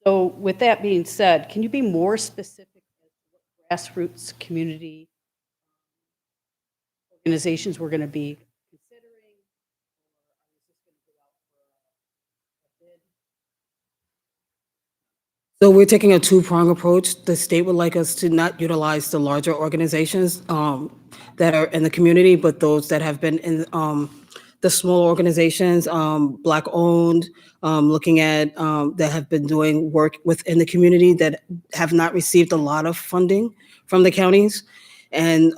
So with that being said, can you be more specific as to what grassroots community organizations we're going to be considering? So we're taking a two-prong approach. The state would like us to not utilize the larger organizations that are in the community, but those that have been in the small organizations, Black-owned, looking at that have been doing work within the community that have not received a lot of funding from the counties, and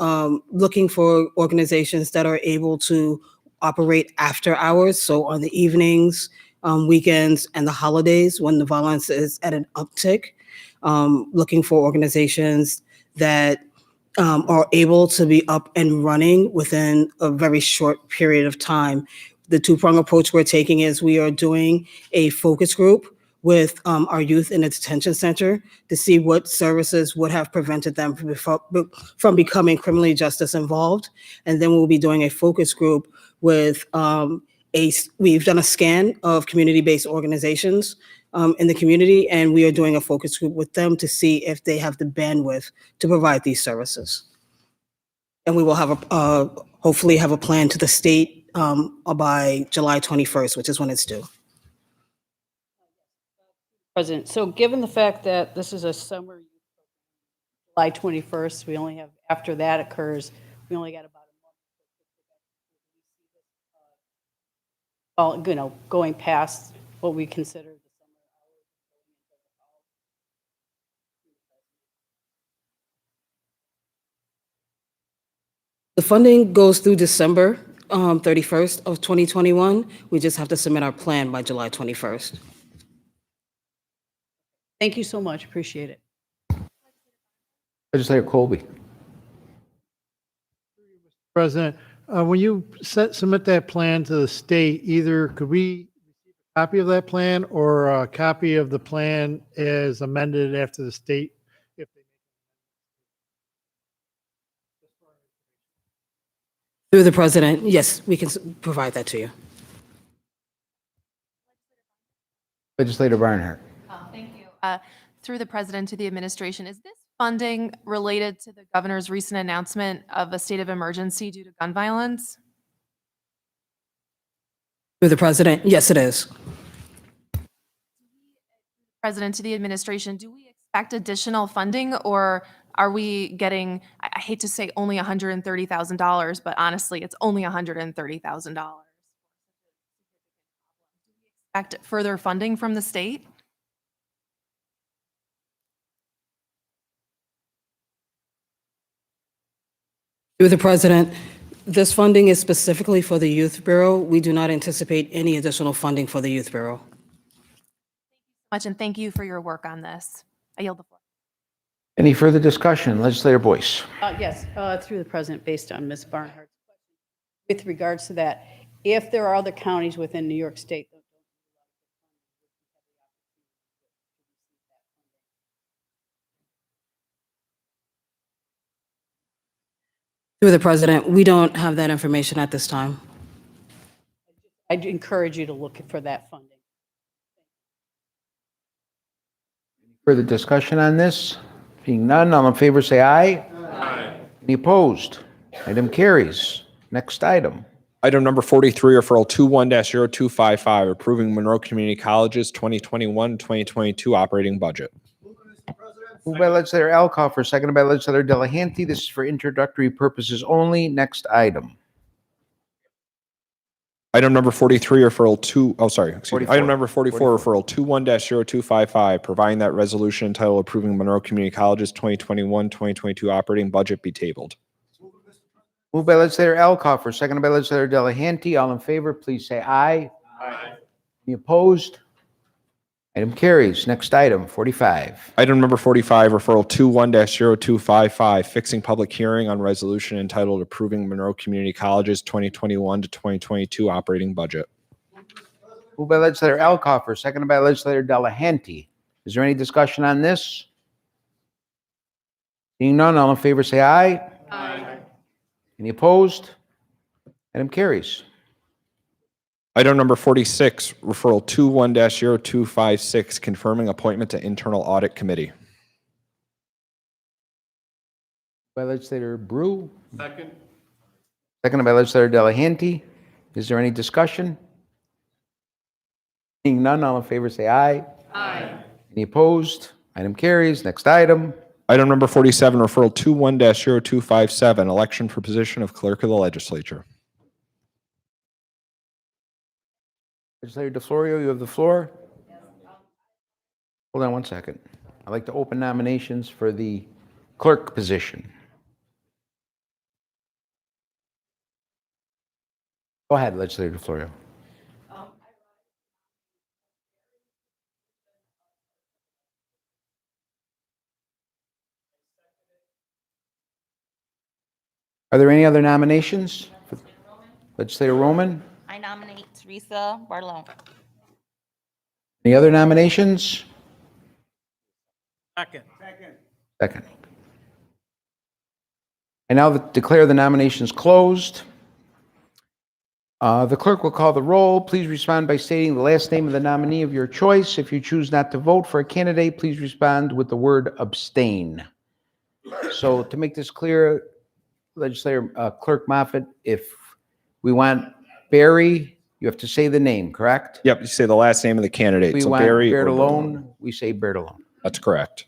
looking for organizations that are able to operate after hours, so on the evenings, weekends, and the holidays when the violence is at an uptick. Looking for organizations that are able to be up and running within a very short period of time. The two-prong approach we're taking is we are doing a focus group with our youth in the detention center to see what services would have prevented them from becoming criminally justice involved. And then we'll be doing a focus group with we've done a scan of community-based organizations in the community, and we are doing a focus group with them to see if they have the bandwidth to provide these services. And we will have hopefully have a plan to the state by July 21st, which is when it's due. President, so given the fact that this is a summer, July 21st, we only have, after that occurs, we only got about a month. Going past what we consider the summer hours. The funding goes through December 31st of 2021. We just have to submit our plan by July 21st. Thank you so much. Appreciate it. Legislator Colby. President, when you submit that plan to the state, either could we receive a copy of that plan or a copy of the plan as amended after the state? Through the president, yes, we can provide that to you. Legislator Barnhart. Thank you. Through the president to the administration, is this funding related to the governor's recent announcement of a state of emergency due to gun violence? Through the president, yes, it is. President to the administration, do we expect additional funding, or are we getting, I hate to say only $130,000, but honestly, it's only $130,000. Do we expect further funding from the state? Through the president, this funding is specifically for the Youth Bureau. We do not anticipate any additional funding for the Youth Bureau. Much, and thank you for your work on this. I yield the floor. Any further discussion? Legislator Boyce. Yes, through the president, based on Ms. Barnhart's question. With regards to that, if there are other counties within New York State that Through the president, we don't have that information at this time. I'd encourage you to look for that funding. Further discussion on this? Being none, all in favor say aye. Aye. Any opposed? Item carries. Next item. Item number 43, referral 21-0255, approving Monroe Community College's 2021-2022 operating budget. Moved by Legislator Alcoffer, seconded by Legislator Delahanty. This is for introductory purposes only. Next item. Item number 43, referral Item number 44, 44. referral 21-0255, providing that resolution entitled approving Monroe Community College's 2021-2022 operating budget be tabled. Moved by Legislator Alcoffer, seconded by Legislator Delahanty. All in favor, please say aye. Aye. Any opposed? Item carries. Next item, 45. Item number 45, referral 21-0255, fixing public hearing on resolution entitled approving Monroe Community College's 2021 to 2022 operating budget. Moved by Legislator Alcoffer, seconded by Legislator Delahanty. Is there any discussion on this? Seeing none, all in favor say aye. Aye. Any opposed? Item carries. Item number 46, referral 21-0256, confirming appointment to Internal Audit Committee. By legislator Brew, Second. seconded by legislator Delahanty. Is there any discussion? Seeing none, all in favor say aye. Aye. Any opposed? Item carries. Next item. Item number 47, referral 21-0257, election for position of Clerk of the Legislature. Legislator DeFlorio, you have the floor. Hold on one second. I'd like to open nominations for the clerk position. Go ahead, Legislator DeFlorio. Are there any other nominations? Legislator Roman? I nominate Teresa Bartolone. Any other nominations? Second. Second. I now declare the nominations closed. The clerk will call the roll. Please respond by stating the last name of the nominee of your choice. If you choose not to vote for a candidate, please respond with the word abstain. So to make this clear, Legislator Clerk Moffitt, if we want Barry, you have to say the name, correct? Yep, you say the last name of the candidate. We So want Barry or Bertolone, we say Bertolone. That's correct.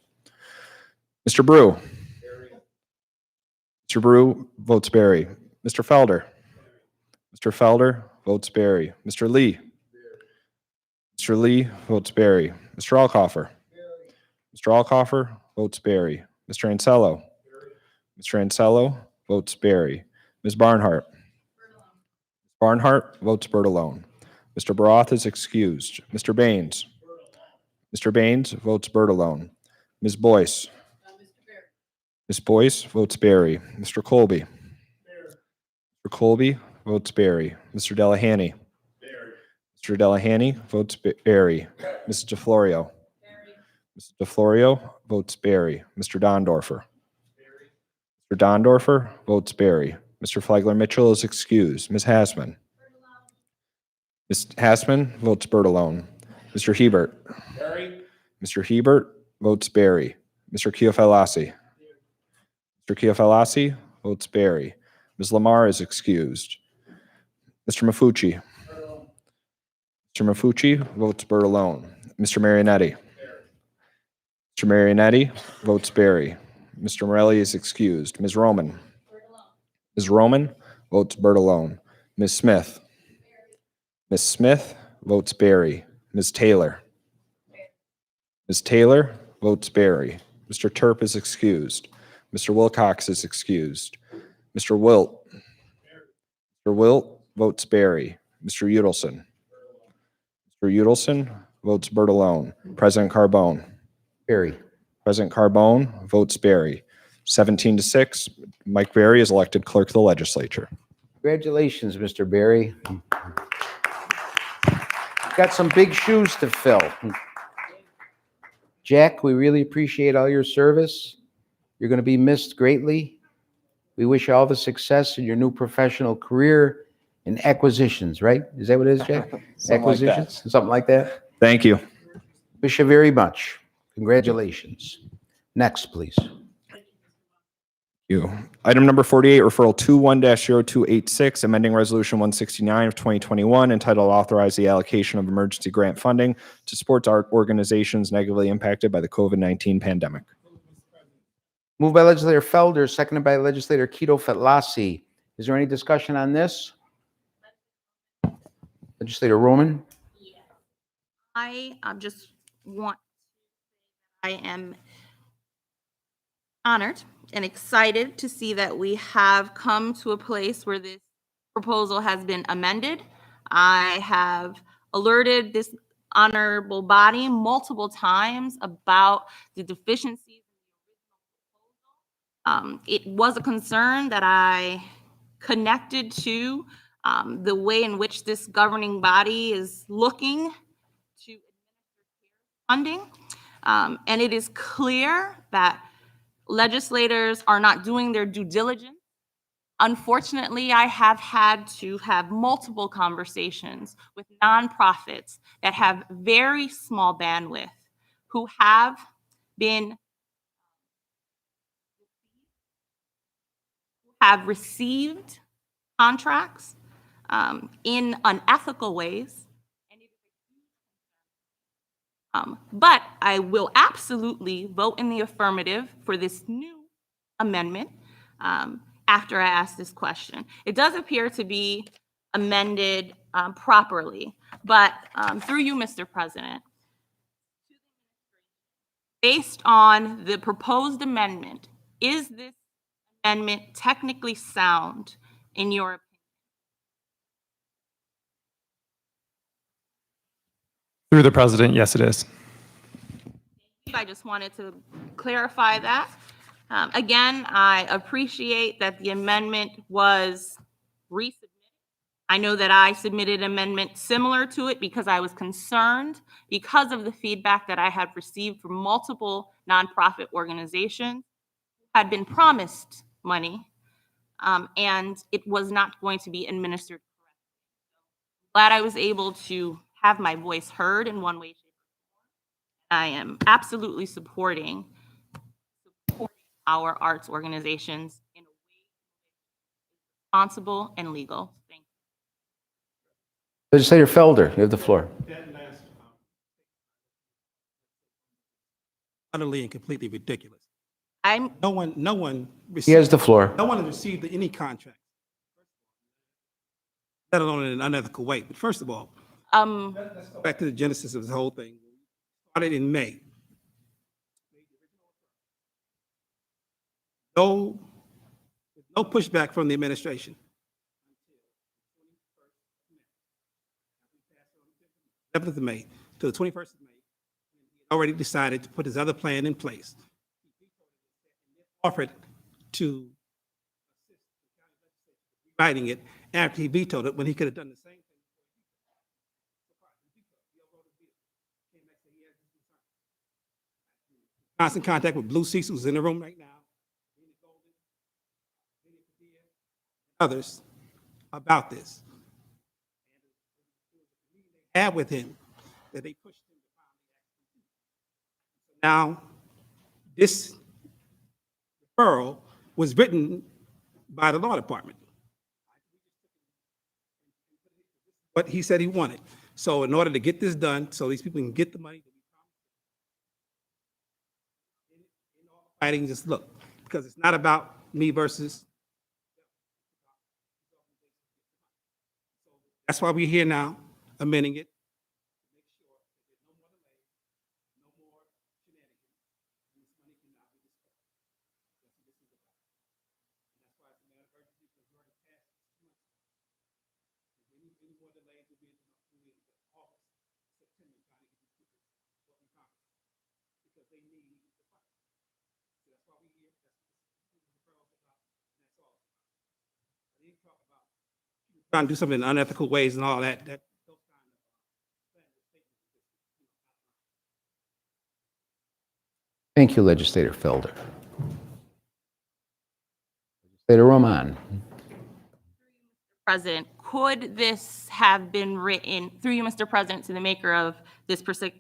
Mr. Brew. Mr. Brew votes Barry. Mr. Felder. Mr. Felder votes Barry. Mr. Lee. Mr. Lee votes Barry. Mr. Alcoffer. Mr. Alcoffer votes Barry. Mr. Ansello. Mr. Ansello votes Barry. Ms. Barnhart. Barnhart votes Bertolone. Mr. Baroth is excused. Mr. Baines. Mr. Baines votes Bertolone. Ms. Boyce. Ms. Boyce votes Barry. Mr. Colby. Mr. Colby votes Barry. Mr. Delahanty. Mr. Delahanty votes Barry. Mrs. DeFlorio. Mrs. DeFlorio votes Barry. Mr. Dondorfer. Mr. Dondorfer votes Barry. Mr. Flagler Mitchell is excused. Ms. Hassman. Ms. Hassman votes Bertolone. Mr. Hebert. Mr. Hebert votes Barry. Mr. Kiofalassi. Mr. Kiofalassi votes Barry. Ms. Lamar is excused. Mr. Mafucci. Mr. Mafucci votes Bertolone. Mr. Marionetti. Mr. Marionetti votes Barry. Mr. Morelli is excused. Ms. Roman. Ms. Roman votes Bertolone. Ms. Smith. Ms. Smith votes Barry. Ms. Taylor. Ms. Taylor votes Barry. Mr. Turp is excused. Mr. Wilcox is excused. Mr. Wilt. Mr. Wilt votes Barry. Mr. Udelson. Mr. Udelson votes Bertolone. President Carbone. Barry. President Carbone votes Barry. 17-6, Mike Barry is elected Clerk of the Legislature. Congratulations, Mr. Barry. Got some big shoes to fill. Jack, we really appreciate all your service. You're going to be missed greatly. We wish you all the success in your new professional career in acquisitions, right? Is that what it is, Jack? Acquisitions? Something like that? Thank you. Wish you very much. Congratulations. Next, please. You. Item number 48, referral 21-0286, amending resolution 169 of 2021 entitled authorize the allocation of emergency grant funding to sports art organizations negatively impacted by the COVID-19 pandemic. Moved by legislator Felder, seconded by legislator Quito Fetlasi. Is there any discussion on this? Legislator Roman? I just want, I am honored and excited to see that we have come to a place where this proposal has been amended. I have alerted this honorable body multiple times about the deficiencies. It was a concern that I connected to the way in which this governing body is looking to funding. And it is clear that legislators are not doing their due diligence Unfortunately, I have had to have multiple conversations with nonprofits that have very small bandwidth who have received contracts in unethical ways. But I will absolutely vote in the affirmative for this new amendment after I ask this question. It does appear to be amended properly, but through you, Mr. President, based on the proposed amendment, is this amendment technically sound in your opinion? Through the president, yes, it is. I just wanted to clarify that. Again, I appreciate that the amendment was resubmitted. I know that I submitted an amendment similar to it because I was concerned because of the feedback that I had received from multiple nonprofit organizations who had been promised money, and it was not going to be administered correctly. Glad I was able to have my voice heard in one way, shape, or form. I am absolutely supporting our arts organizations in a way responsible and legal. Thank you. Legislator Felder, you have the floor. Utterly and completely ridiculous. No one He has the floor. No one has received any contract, let alone in an unethical way. But first of all, let's go back to the genesis of this whole thing. Started in May. No pushback from the administration. 7th of May to the 21st of May, he already decided to put his other plan in place. Offered to writing it after he vetoed it when he could have done the same thing. Constant contact with Blue Cease, who's in the room right now, others about this. Had with him that they pushed him to finally act. Now, this referral was written by the law department. What he said he wanted. So in order to get this done, so these people can get the money, writing, just look, because it's not about me versus. That's why we're here now, amending it. Trying to do something in unethical ways and all that. Thank you, Legislator Felder. Legislator Roman. President, could this have been written, through you, Mr. President, to the maker of this particular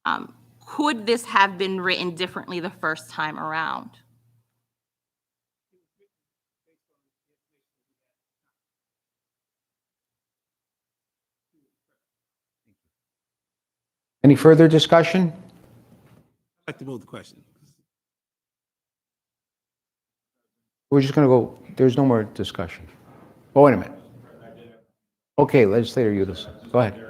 amendment, could this have been written differently the first time around? Any further discussion? I'd like to move the question. We're just going to go, there's no more discussion. Oh, wait a minute. Okay, Legislator Udelson, go ahead.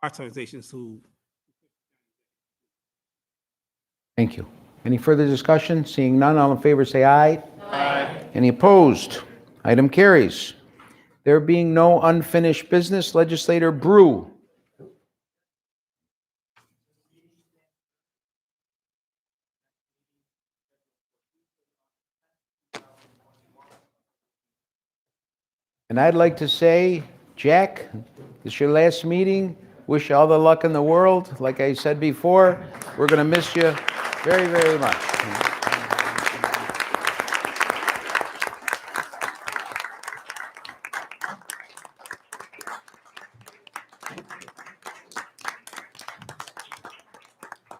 Arts organizations who. Thank you. Any further discussion? Seeing none, all in favor say aye. Aye. Any opposed? Item carries. There being no unfinished business, Legislator Brew. And I'd like to say, Jack, this is your last meeting. Wish you all the luck in the world. Like I said before, we're going to miss you very, very much.